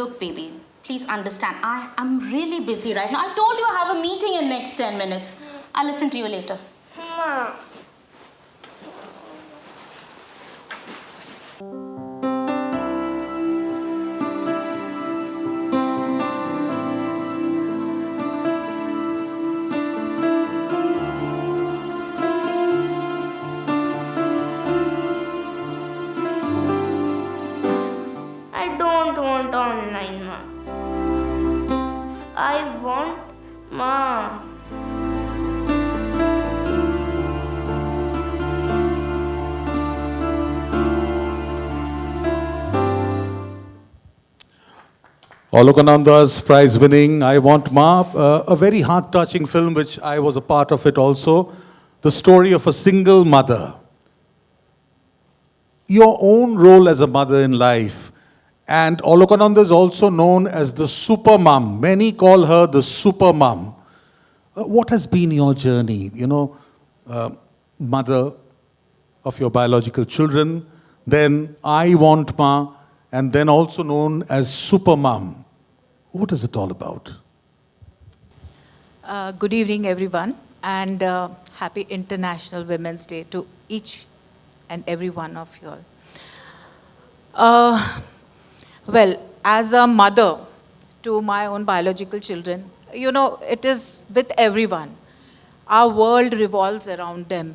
Look, baby, please understand. I'm really busy right now. I told you I have a meeting in next 10 minutes. I'll listen to you later. I don't want online, ma. I want ma. Olokananda's prize-winning I Want Ma, a very heart-touching film which I was a part of it also. The story of a single mother. Your own role as a mother in life. And Olokananda is also known as the super mom. Many call her the super mom. What has been your journey? Mother of your biological children, then I Want Ma, and then also known as super mom. What is it all about? Good evening, everyone, and happy International Women's Day to each and every one of you all. Well, as a mother to my own biological children, it is with everyone. Our world revolves around them.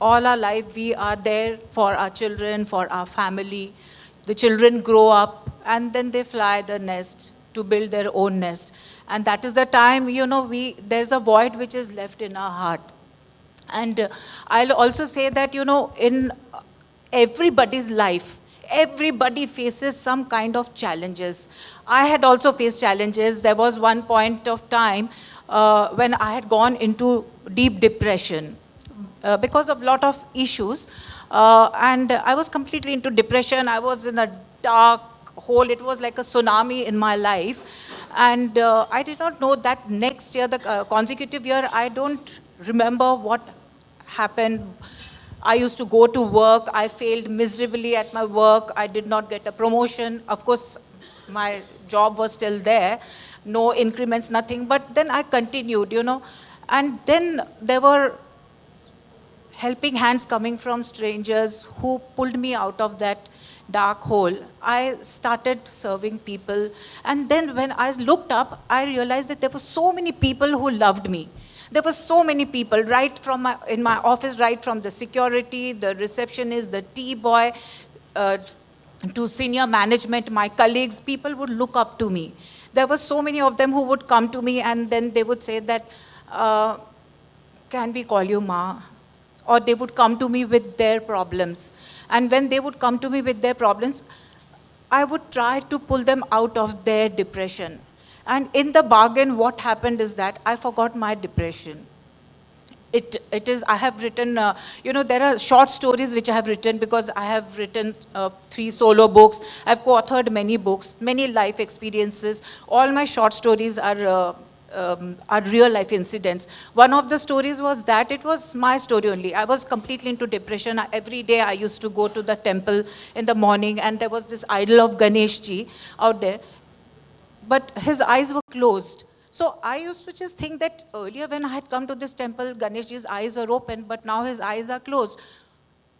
All our life, we are there for our children, for our family. The children grow up, and then they fly the nest to build their own nest. And that is the time, there's a void which is left in our heart. And I'll also say that, in everybody's life, everybody faces some kind of challenges. I had also faced challenges. There was one point of time when I had gone into deep depression because of a lot of issues. And I was completely into depression. I was in a dark hole. It was like a tsunami in my life. And I did not know that next year, the consecutive year, I don't remember what happened. I used to go to work. I failed miserably at my work. I did not get a promotion. Of course, my job was still there. No increments, nothing. But then I continued, And then there were helping hands coming from strangers who pulled me out of that dark hole, I started serving people. And then when I looked up, I realized that there were so many people who loved me. There were so many people, right from in my office, right from the security, the receptionist, the tea boy, to senior management, my colleagues, people would look up to me. There were so many of them who would come to me and then they would say that, can we call you Ma? Or they would come to me with their problems. And when they would come to me with their problems, I would try to pull them out of their depression. And in the bargain, what happened is that I forgot my depression. It is, I have written, there are short stories which I have written because I have written 3 solo books. I've co-authored many books, many life experiences. All my short stories are real life incidents. One of the stories was that it was my story only. I was completely into depression. Every day I used to go to the temple in the morning and there was this idol of Ganesh ji out there. But his eyes were closed. So I used to just think that earlier when I had come to this temple, Ganeshji's eyes were open, but now his eyes are closed.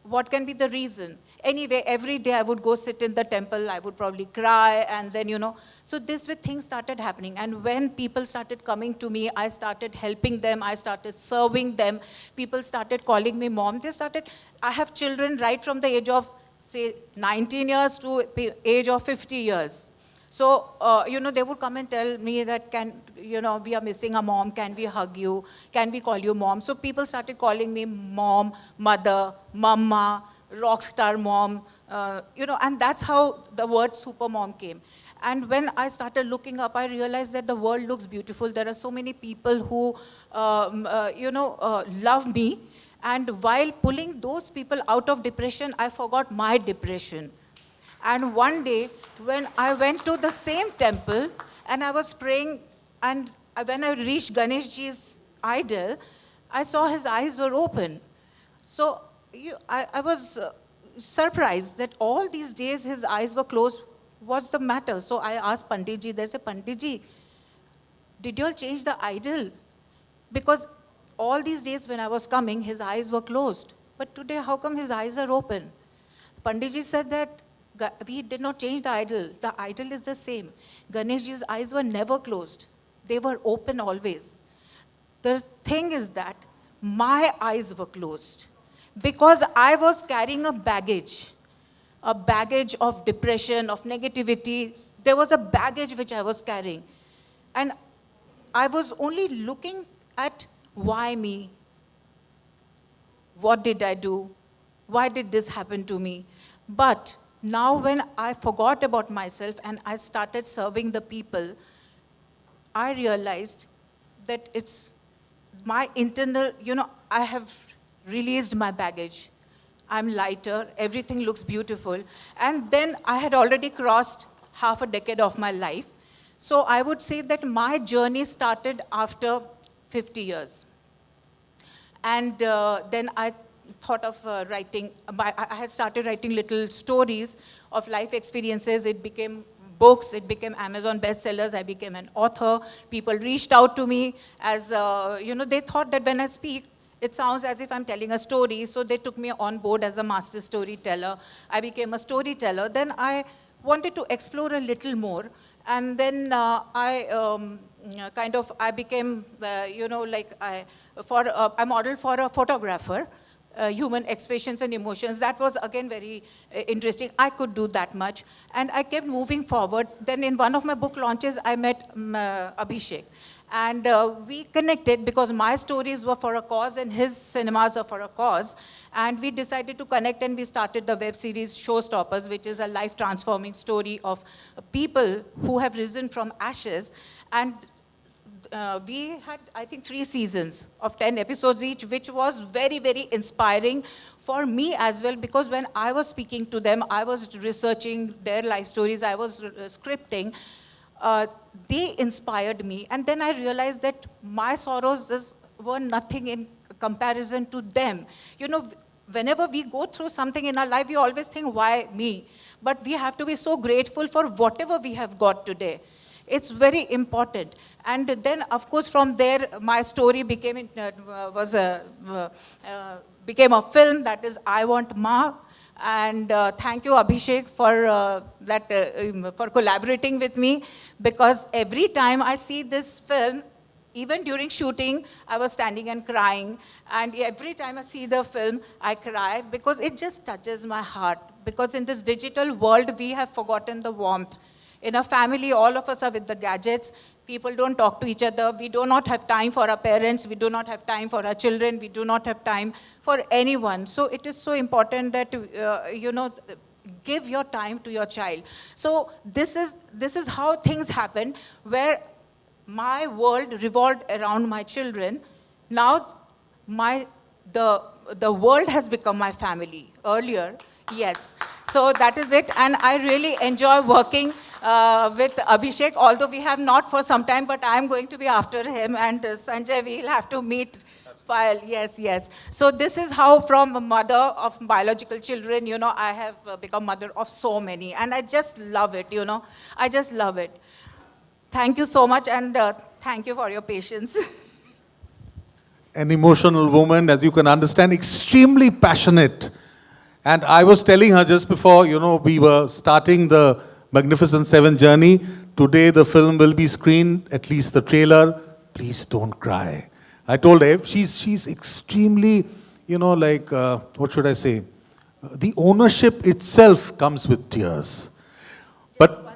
What can be the reason? Anyway, every day I would go sit in the temple, I would probably cry, and then, so this way things started happening. And when people started coming to me, I started helping them, I started serving them. People started calling me mom. I have children right from the age of, say, 19 years to age of 50 years. So, they would come and tell me that, we are missing a mom, can we hug you? Can we call you mom? So people started calling me mom, mother, mama, rock star mom, and that's how the word super mom came. And when I started looking up, I realized that the world looks beautiful. There are so many people who, love me. And while pulling those people out of depression, I forgot my depression. And one day, when I went to the same temple, and I was praying, and when I reached Ganeshji's idol, I saw his eyes were open. So I was surprised that all these days his eyes were closed. What's the matter? So I asked Panditji, they said, Panditji, did you all change the idol? Because all these days when I was coming, his eyes were closed. But today, how come his eyes are open? Panditji said that, we did not change the idol. The idol is the same. Ganeshji's eyes were never closed. They were open always. The thing is that my eyes were closed because I was carrying a baggage of depression, of negativity. There was a baggage which I was carrying. And I was only looking at why me? What did I do? Why did this happen to me? But now when I forgot about myself and I started serving the people, I realized that it's my internal, I have released my baggage. I'm lighter, everything looks beautiful. And then I had already crossed half a decade of my life. So I would say that my journey started after 50 years. And then I thought of writing. I had started writing little stories of life experiences. It became books. It became Amazon bestsellers. I became an author. People reached out to me as, they thought that when I speak, it sounds as if I'm telling a story. So they took me on board as a master storyteller. I became a storyteller. Then I wanted to explore a little more. And then I became, I modeled for a photographer. Human expressions and emotions. That was again very interesting. I could do that much. And I kept moving forward. Then in one of my book launches, I met Abhishek. And we connected because my stories were for a cause and his cinemas are for a cause. And we decided to connect and we started the web series Showstoppers, which is a life-transforming story of people who have risen from ashes. And we had, I think, 3 seasons of 10 episodes each, which was very, very inspiring for me as well, because when I was speaking to them, I was researching their life stories, I was scripting. They inspired me. And then I realized that my sorrows were nothing in comparison to them. Whenever we go through something in our life, we always think, why me? But we have to be so grateful for whatever we have got today. It's very important. And then, of course, from there, my story became a film, that is I Want Ma. And thank you, Abhishek, for collaborating with me, because every time I see this film, even during shooting, I was standing and crying. And every time I see the film, I cry because it just touches my heart. Because in this digital world, we have forgotten the warmth. In a family, all of us are with the gadgets. People don't talk to each other. We do not have time for our parents. We do not have time for our children. We do not have time for anyone. So it is so important that, give your time to your child. So this is how things happen, where my world revolved around my children. Now the world has become my family. Earlier, yes. So that is it. And I really enjoy working with Abhishek, although we have not for some time, but I'm going to be after him. And Sanjay, we'll have to meet Payal. Yes, yes. So this is how, from a mother of biological children, I have become mother of so many. And I just love it, I just love it. Thank you so much, and thank you for your patience. An emotional woman, as you can understand, extremely passionate. And I was telling her just before, we were starting the Magnificent Seven journey. Today the film will be screened, at least the trailer. Please don't cry. I told her, she's extremely, what should I say? The ownership itself comes with tears. But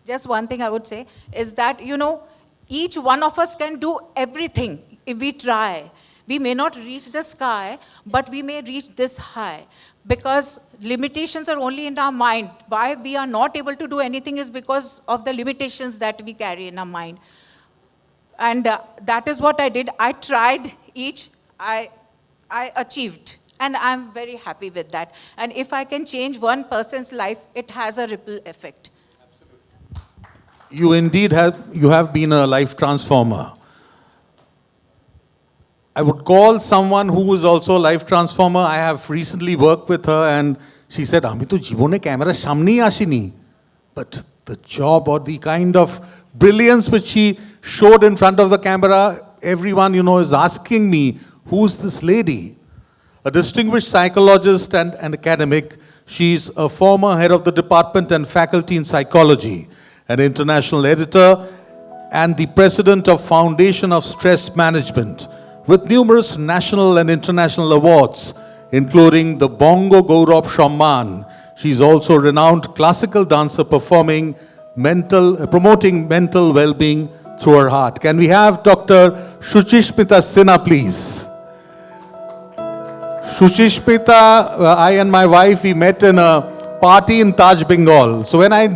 Just one thing I would say is that, each one of us can do everything if we try. We may not reach the sky, but we may reach this high. Because limitations are only in our mind. Why we are not able to do anything is because of the limitations that we carry in our mind. And that is what I did. I tried I achieved. And I'm very happy with that. And if I can change one person's life, it has a ripple effect. you indeed have been a life transformer. I would call someone who is also a life transformer. I have recently worked with her and she said, "Ami to jibone camera shamnei ashini." But the job or the kind of brilliance which she showed in front of the camera, everyone, is asking me, who's this lady? A distinguished psychologist and an academic. She's a former head of the department and faculty in psychology, an international editor, and the president of Foundation of Stress Management, with numerous national and international awards, including the Bongo Gaurav Samman. She's also a renowned classical dancer promoting mental well-being through her heart. Can we have Dr. Suchishmita Sinha, please? Suchishmita, I and my wife, we met in a party in Taj, Bengal. So when I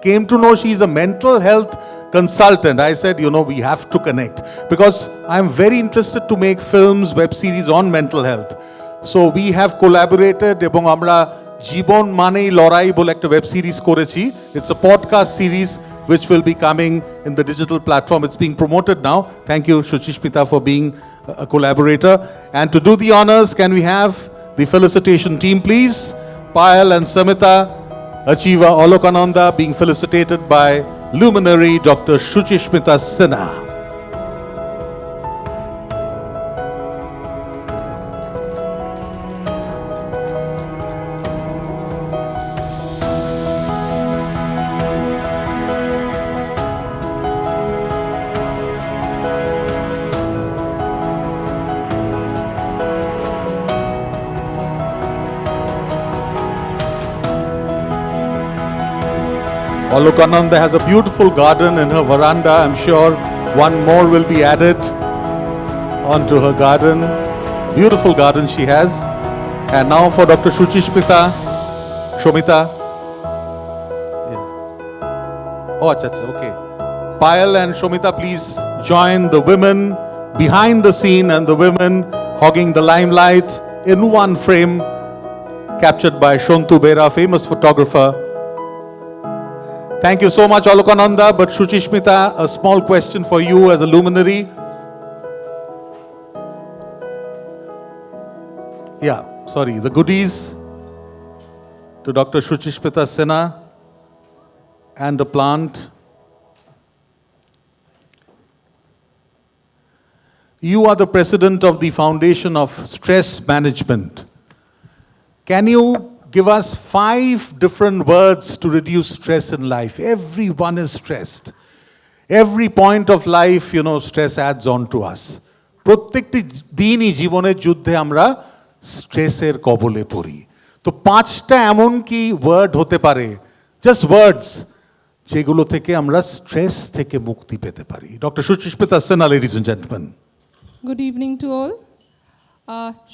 came to know she's a mental health consultant, I said, we have to connect, because I'm very interested to make films, web series on mental health. So we have collaborated এবং আমরা জীবন মানেই লড়াই বলে একটা web series করেছি. It's a podcast series which will be coming in the digital platform. It's being promoted now. Thank you, Suchishmita, for being a collaborator. And to do the honors, can we have the Felicitation team, please? Payal and Samita, Achiever Olokananda, being felicitated by luminary Dr. Suchishmita Sinha. Olokananda has a beautiful garden in her veranda. I'm sure one more will be added onto her garden. Beautiful garden she has. And now for Dr. Suchishmita, Shomita. Yeah. Oh, acha, okay. Payal and Shomita, please join the women behind the scene and the women hogging the limelight in one frame, captured by Shontu Bera, famous photographer. Thank you so much, Olokananda. But Suchishmita, a small question for you as a luminary. Yeah, sorry, the goodies to Dr. Suchishmita Sinha and the plant. You are the president of the Foundation of Stress Management. Can you give us 5 different words to reduce stress in life? Everyone is stressed. Every point of life, stress adds on to us. প্রত্যেকটি দিনই জীবনের যুদ্ধে আমরা স্ট্রেসের কবলে পড়ি। তো 5টা এমন কি ওয়ার্ড হতে পারে, জাস্ট ওয়ার্ডস, যেগুলো থেকে আমরা স্ট্রেস থেকে মুক্তি পেতে পারি? Doctor Suchismita Sinha, ladies and gentleman. Good evening to all.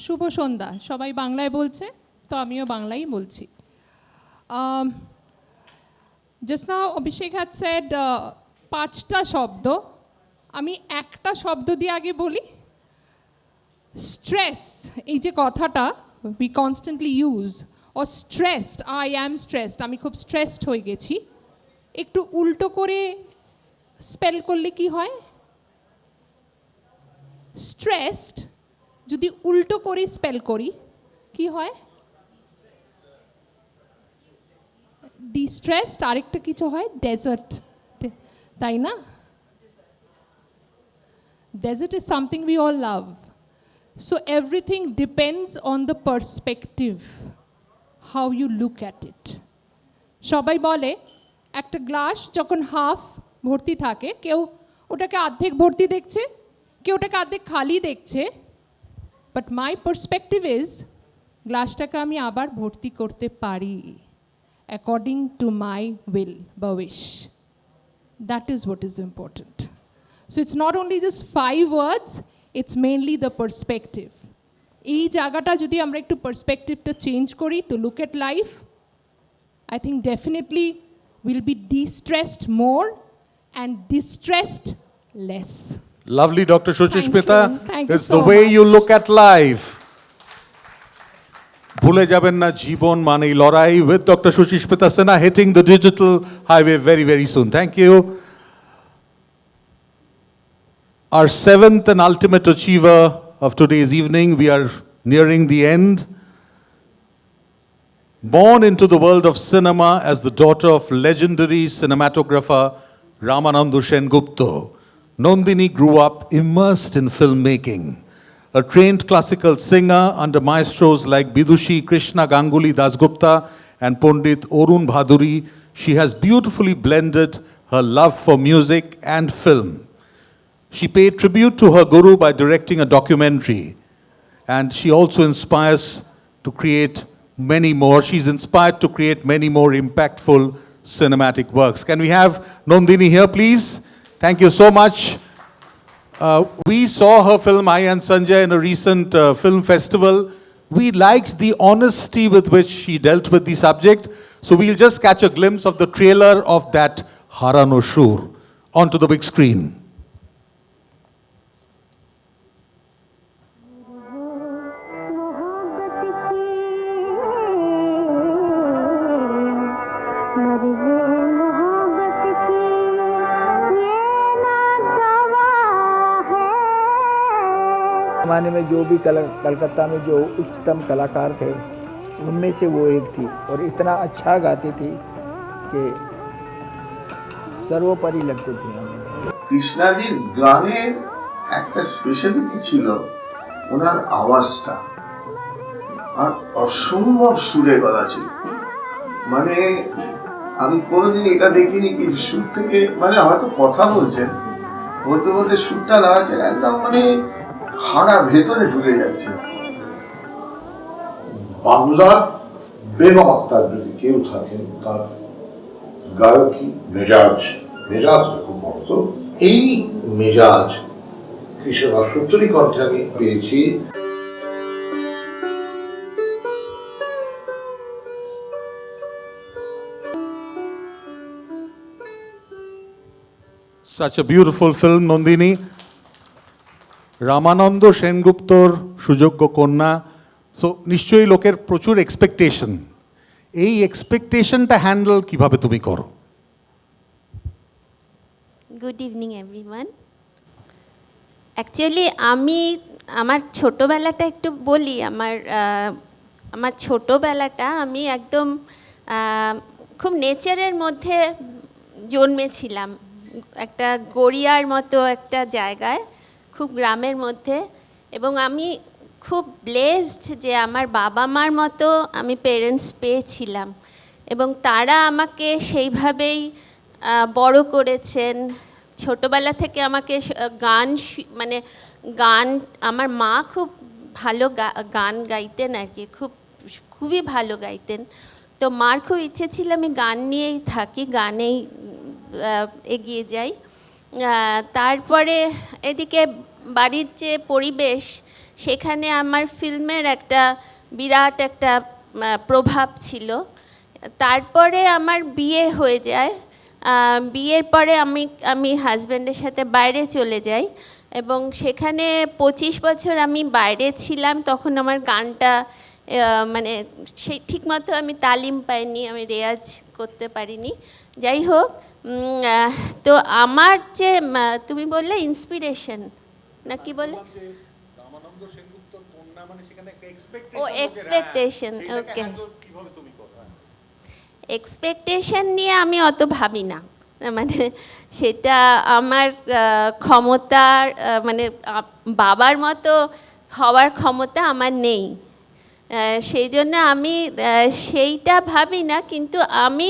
শুভ সন্ধ্যা। সবাই বাংলায় বলছে, তো আমিও বাংলাই বলছি। Just now Abhishek had said 5টা শব্দ, আমি একটা শব্দ দিয়ে আগে বলি। স্ট্রেস, এই যে কথাটা we constantly use, oh stressed, I am stressed, আমি খুব স্ট্রেসড হয়ে গেছি, একটু উল্টো করে স্পেল করলে কি হয়? স্ট্রেসড যদি উল্টো করে স্পেল করি কি হয়? ডিস্ট্রেসড, আরেকটা কিছু হয় ডেজার্ট, তাই না? Desert is something we all love. So everything depends on the perspective, how you look at it. সবাই বলে একটা গ্লাস যখন হাফ ভর্তি থাকে, কেউ ওটাকে অর্ধেক ভর্তি দেখছে, কেউ ওটাকে অর্ধেক খালি দেখছে। বাট মাই পার্সপেক্টিভ ইজ, গ্লাসটাকে আমি আবার ভর্তি করতে পারি অ্যাকর্ডিং টু মাই উইল বা wish. That is what is important. So it's not only just 5 words, it's mainly the perspective. এই জায়গাটা যদি আমরা একটু পার্সপেক্টিভটা চেঞ্জ করি to look at life, I think definitely we'll be de-stressed more and distressed less. Lovely, Dr. Suchishmita. Thank you It's so the way you much. look at life. ভুলে যাবেন না, জীবন মানেই লড়াই, with Dr. Suchishmita Sinha hitting the digital highway very, very soon. Thank you. Our 7th and ultimate achiever of today's evening, we are nearing the end. Born into the world of cinema as the daughter of legendary cinematographer Ramananda Sengupta, Nandini grew up immersed in filmmaking. A trained classical singer under maestros like Bidushi Krishna Ganguly Dasgupta and Pandit Arun Bhaduri, she has beautifully blended her love for music and film. She paid tribute to her guru by directing a documentary, and she also inspires to create many more. She's inspired to create many more impactful cinematic works. Can we have Nandini here, please? Thank you so much. We saw her film, I and Sanjay, in a recent film festival. We liked the honesty with which she dealt with the subject. So we'll just catch a glimpse of the trailer of that Harano Shur onto the big screen. ज़माने में जो भी कलकत्ता में जो उच्चतम कलाकार थे, उनमें से वो एक थी, और इतना अच्छा गाती थी कि सर्वोपरि लगती थी हमें। কৃষ্ণাদির গানের একটা স্পেশালিটি ছিল ওনার আওয়াজটা, আর অসম্ভব সুরে গলা ছিল। মানে আমি কোনোদিন এটা দেখিনি কি সুর থেকে, মানে হয়তো কথা বলছেন, বলতে বলতে সুরটা লাগাচ্ছেন, একদম মানে হাড়া ভেতরে ঢুকে যাচ্ছে। বাংলার বেনবক্তা যদি কেউ থাকেন, তার গায়কী মেজাজটা খুব বড়। এই মেজাজ কৃষ্ণা সত্তরী কণ্ঠে আমি পেয়েছি। Such a beautiful film, Nandini. Ramananda Senguptor সুযোগ্য কন্যা। সো নিশ্চয়ই লোকের প্রচুর এক্সপেকটেশন, এই এক্সপেকটেশনটা হ্যান্ডেল কিভাবে তুমি করো? Good evening everyone. অ্যাকচুয়ালি আমি আমার ছোটোবেলাটা একটু বলি। আমার ছোটোবেলাটা আমি একদম খুব নেচারের মধ্যে জন্মেছিলাম, একটা গড়িয়ার মতো একটা জায়গায়, খুব গ্রামের মধ্যে। এবং আমি খুব ব্লেসড যে আমার বাবা মার মতো আমি পেরেন্টস পেয়েছিলাম এবং তারা আমাকে সেইভাবেই বড় করেছেন। ছোটোবেলা থেকে আমাকে গান মানে গান, আমার মা খুব ভালো গান গাইতেন আর কি, খুবই ভালো গাইতেন। তো মার খুব ইচ্ছে ছিল আমি গান নিয়েই থাকি, গানেই এগিয়ে যাই। তারপরে এদিকে বাড়ির যে পরিবেশ, সেখানে আমার ফিল্মের একটা বিরাট একটা প্রভাব ছিল। তারপরে আমার বিয়ে হয়ে যায়, বিয়ের পরে আমি হাজব্যান্ডের সাথে বাইরে চলে যাই এবং সেখানে 25 বছর আমি বাইরে ছিলাম। তখন আমার গানটা মানে সেই ঠিকমতো আমি তালিম পাইনি, আমি রেয়াজ করতে পারিনি। যাই হোক, তো আমার যে তুমি বললে ইন্সপিরেশন না কি বলে, ও এক্সপেকটেশন, ওকে। এক্সপেকটেশন নিয়ে আমি অত ভাবি না, মানে সেটা আমার ক্ষমতার মানে বাবার মতো হওয়ার ক্ষমতা আমার নেই, সেই জন্য আমি সেইটা ভাবি না। কিন্তু আমি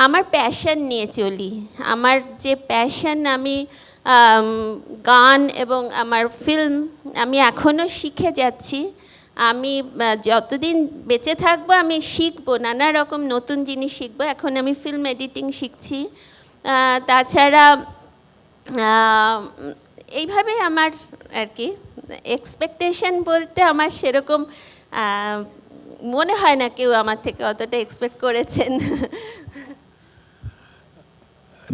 আমার প্যাশন নিয়ে চলি। আমার যে প্যাশন, আমি গান এবং আমার ফিল্ম, আমি এখনও শিখে যাচ্ছি। আমি যতদিন বেঁচে থাকবো আমি শিখবো, নানা রকম নতুন জিনিস শিখবো। এখন আমি ফিল্ম এডিটিং শিখছি। তাছাড়া এইভাবে আমার আর কি এক্সপেকটেশন বলতে আমার সেরকম মনে হয় না কেউ আমার থেকে অতটা এক্সপেক্ট করেছেন।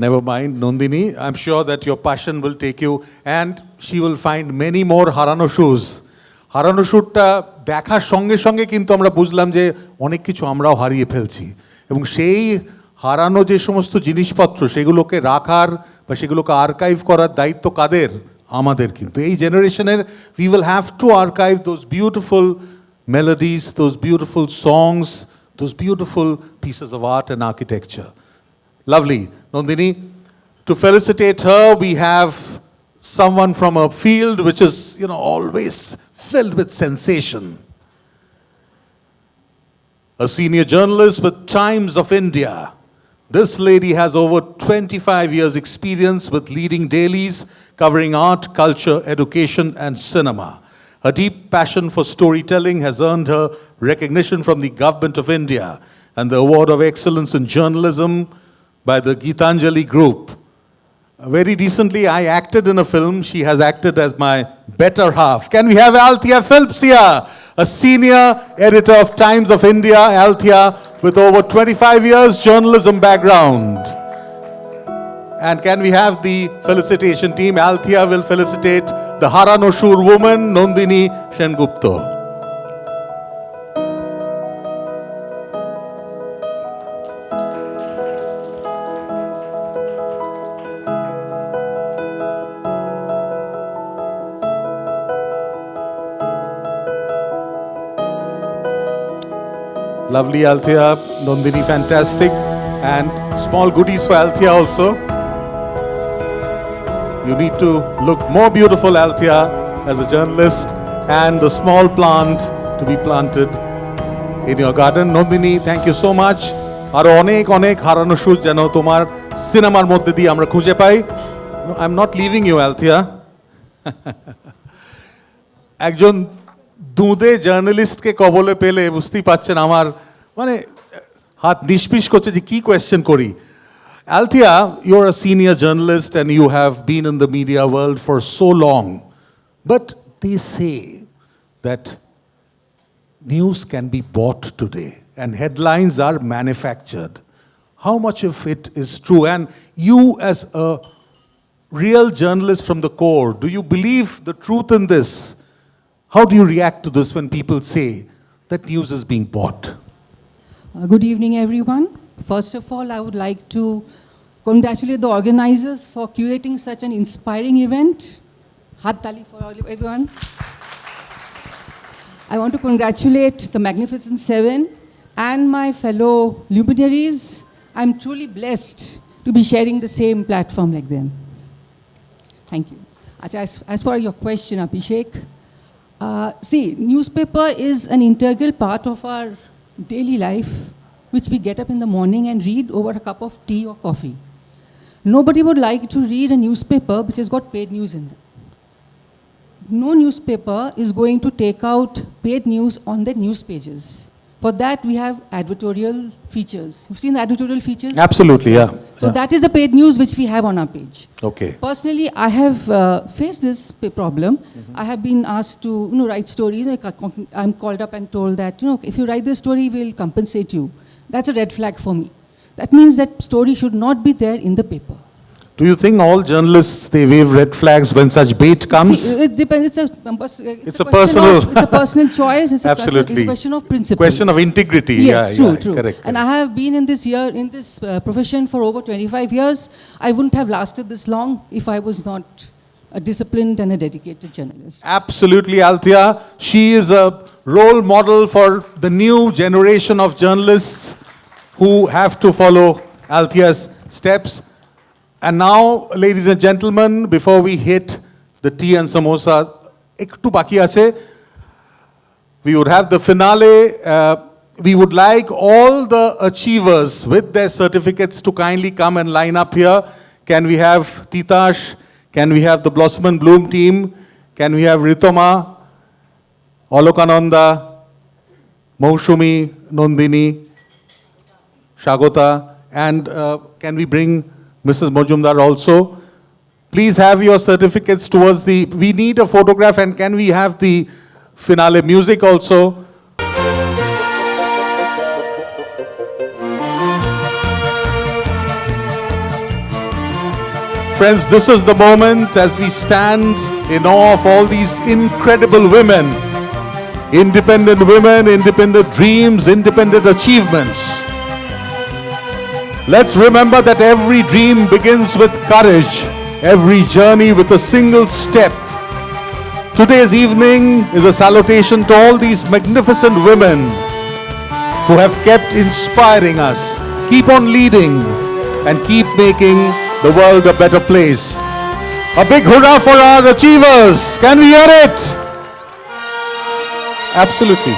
Never mind, Nandini. I'm sure that your passion will take you and she will find many more হারানো shoes. হারানো শুটটা দেখার সঙ্গে সঙ্গে কিন্তু আমরা বুঝলাম যে অনেক কিছু আমরাও হারিয়ে ফেলছি এবং সেই হারানো যে সমস্ত জিনিসপত্র সেগুলোকে রাখার বা সেগুলোকে আর্কাইভ করার দায়িত্ব কাদের? আমাদের। কিন্তু এই জেনারেশনের we will have to archive those beautiful melodies, those beautiful songs, those beautiful pieces of art and architecture. Lovely. Nandini, to felicitate her, we have someone from a field which is, always filled with sensation. A senior journalist with Times of India. This lady has over 25 years' experience with leading dailies covering art, culture, education, and cinema. Her deep passion for storytelling has earned her recognition from the Government of India and the Award of Excellence in Journalism by the Geetanjali Group. Very recently, I acted in a film. She has acted as my better half. Can we have Althea Phelps here, a senior editor of Times of India, Althea, with over 25 years journalism background. And can we have the felicitation team? Althea will felicitate the Haranoshur woman, Nandini Sengupta. Lovely Althea, Nandini, fantastic. And small goodies for Althea also. You need to look more beautiful, Althea, as a journalist, and a small plant to be planted in your garden. Nandini, thank you so much. Aro onek onek harano shoot jeno tomar cinemar moddhe diye amra khuje pai. I'm not leaving you, Althea. একজন দুধে জার্নালিস্টকে কবলে পেলে বুঝতেই পাচ্ছেন আমার মানে হাত নিষ্পিস করছে যে কি কোয়েশ্চেন করি। Althea, you're a senior journalist and you have been in the media world for so long. But they say that news can be bought today and headlines are manufactured. How much of it is true? And you as a real journalist from the core, do you believe the truth in this? How do you react to this when people say that news is being bought? Good evening, everyone. First of all, I would like to congratulate the organizers for curating such an inspiring event. Hat tali for everyone. I want to congratulate the Magnificent Seven and my fellow luminaries. I'm truly blessed to be sharing the same platform like them. Thank you. As for your question, Abhishek, See, newspaper is an integral part of our daily life, which we get up in the morning and read over a cup of tea or coffee. Nobody would like to read a newspaper which has got paid news in it. No newspaper is going to take out paid news on their news pages. For that, we have advertorial features. You've seen the advertorial features? Absolutely, yeah. So Yeah. that is the paid news which we have on our page. Okay. Personally, I have faced this problem. I have been asked to write stories. I'm called up and told that if you write this story, we'll compensate you. That's a red flag for me. That means that story should not be there in the paper. Do you think all journalists, they wave red flags when such bait comes? See, it depends. It's a personal. It's a personal choice. It's Absolutely. a question of principles. Question of integrity. Yes, yeah, true. Correct. And I have been in this profession for over 25 years. I wouldn't have lasted this long if I was not a disciplined and a dedicated journalist. Absolutely, Althea. She is a role model for the new generation of journalists who have to follow Althea's steps. And now, ladies and gentlemen, before we hit the tea and samosa, ektu baki ache, we would have the finale. We would like all the achievers with their certificates to kindly come and line up here. Can we have Titash? Can we have the Blossom and Bloom team? Can we have Ritoma, Olokananda, Maushumi, Nondini, Shagota, and can we bring Mrs. Mojumdar also? Please have your certificates towards we need a photograph, and can we have the finale music also? Friends, this is the moment as we stand in awe of all these incredible women, independent dreams, independent achievements. Let's remember that every dream begins with courage, every journey with a single step. Today's evening is a salutation to all these magnificent women who have kept inspiring us. Keep on leading and keep making the world a better place. A big hurrah for our achievers. Can we hear it? Absolutely.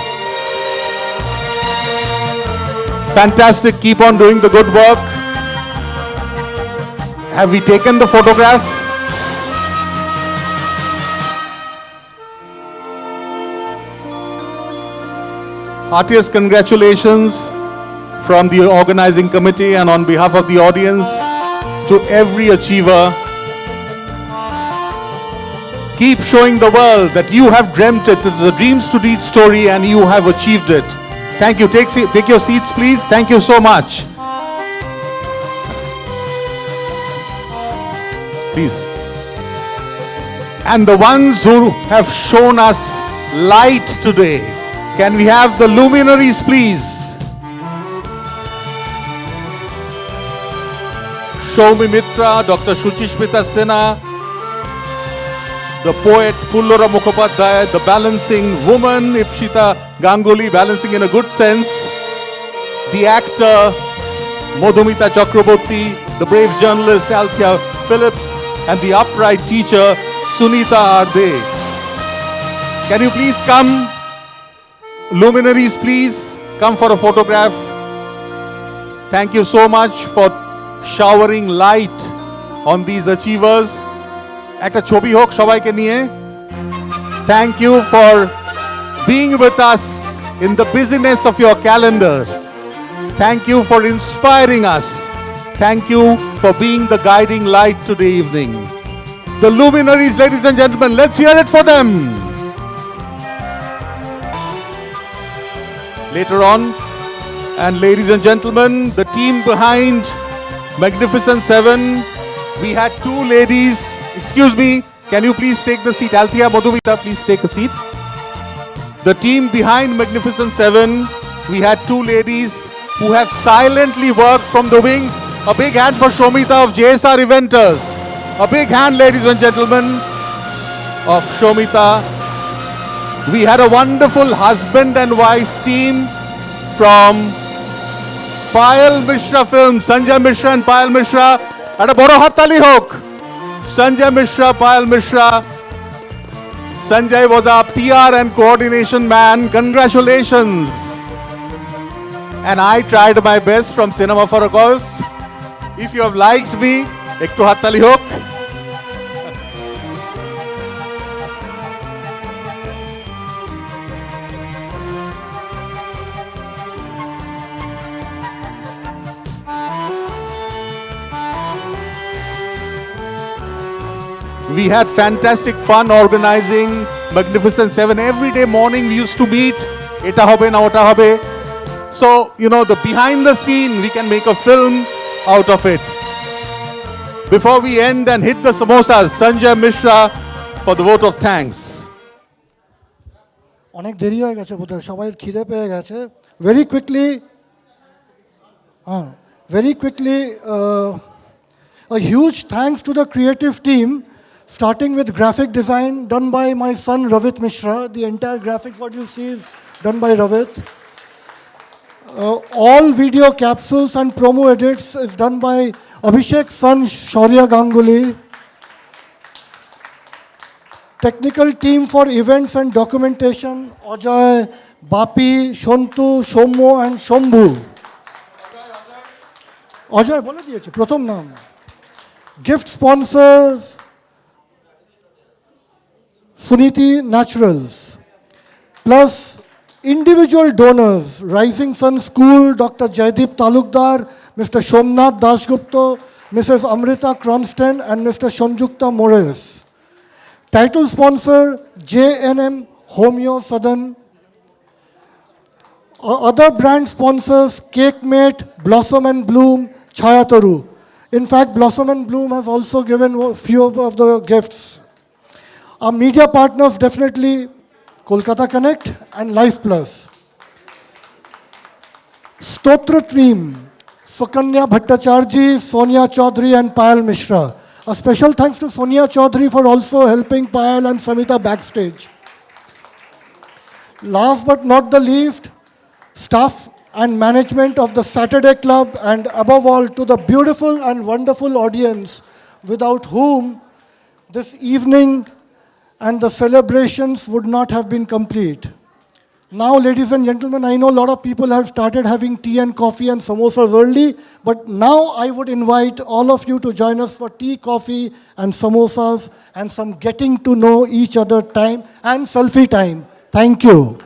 Fantastic. Keep on doing the good work. Have we taken the photograph? Heartiest congratulations from the organizing committee and on behalf of the audience to every achiever. Keep showing the world that you have dreamt it. It's a dreams to deeds story and you have achieved it. Thank you. Take your seats, please. Thank you so much. Please. And the ones who have shown us light today, can we have the luminaries, please? Shoumi Mitra, Dr. Shuchishmita Sinha, the poet Pullora Mukhopadhyay, the balancing woman Ipshita Ganguly, balancing in a good sense, the actor Madhumita Chakraborty, the brave journalist Althea Phillips, and the upright teacher Sunita Arde. Can you please come? Luminaries, please come for a photograph. Thank you so much for showering light on these achievers. Ekta chobi hok shobai ke niye. Thank you for being with us in the busyness of your calendars. Thank you for inspiring us. Thank you for being the guiding light today evening. The luminaries, ladies and gentlemen, let's hear it for them. Later on, and ladies and gentlemen, the team behind Magnificent Seven, we had two ladies. Excuse me, can you please take the seat? Althea, Madhumita, please take a seat. The team behind Magnificent Seven, we had two ladies who have silently worked from the wings. A big hand for Shomita of JSR Eventers. A big hand, ladies and gentlemen, of Shomita. We had a wonderful husband and wife team from Payal Mishra Films, Sanjay Mishra and Payal Mishra. At a boro hattali hok. Sanjay Mishra, Payal Mishra. Sanjay was our PR and coordination man. Congratulations. And I tried my best from Cinema for a Cause. If you have liked me, ektu hattali hok. We had fantastic fun organizing Magnificent Seven. Every day morning we used to meet. Eta hobe na ota hobe. So, you know, the behind the scene, we can make a film out of it. Before we end and hit the samosas, Sanjay Mishra for the vote of thanks. অনেক দেরি হয়ে গেছে বোধহয় সবাই খিদে পেয়ে গেছে very quickly a huge thanks to the creative team starting with graphic design done by my son Ravit Mishra. The entire graphics what you see is done by Ravit. All video capsules and promo edits is done by Abhishek's son Shaurya Ganguly. Technical team for events and documentation, Ajay, Bapi, Shontu, Shommo and Shambhu. Ajay, bole diyeche, prothom naam. Gift sponsors, Suniti Naturals. Plus individual donors, Rising Sun School, Dr. Jaideep Talukdar, Mr. Shomnath Dasgupta, Mrs. Amrita Cronston and Mr. Shanjukta Morris. Title sponsor, JNM Homeo Southern. Other brand sponsors, Cake Mate, Blossom and Bloom, Chayataru. In fact, Blossom and Bloom has also given a few of the gifts. Our media partners definitely, Kolkata Connect and Life Plus. Stotra team, Sukanya Bhattacharji, Sonia Chaudhary and Payal Mishra. A special thanks to Sonia Chaudhary for also helping Payal and Samita backstage. Last but not the least, staff and management of the Saturday Club and above all to the beautiful and wonderful audience without whom this evening and the celebrations would not have been complete. Now, ladies and gentlemen, I know a lot of people have started having tea and coffee and samosas early, but now I would invite all of you to join us for tea, coffee and samosas and some getting to know each other time and selfie time. Thank you.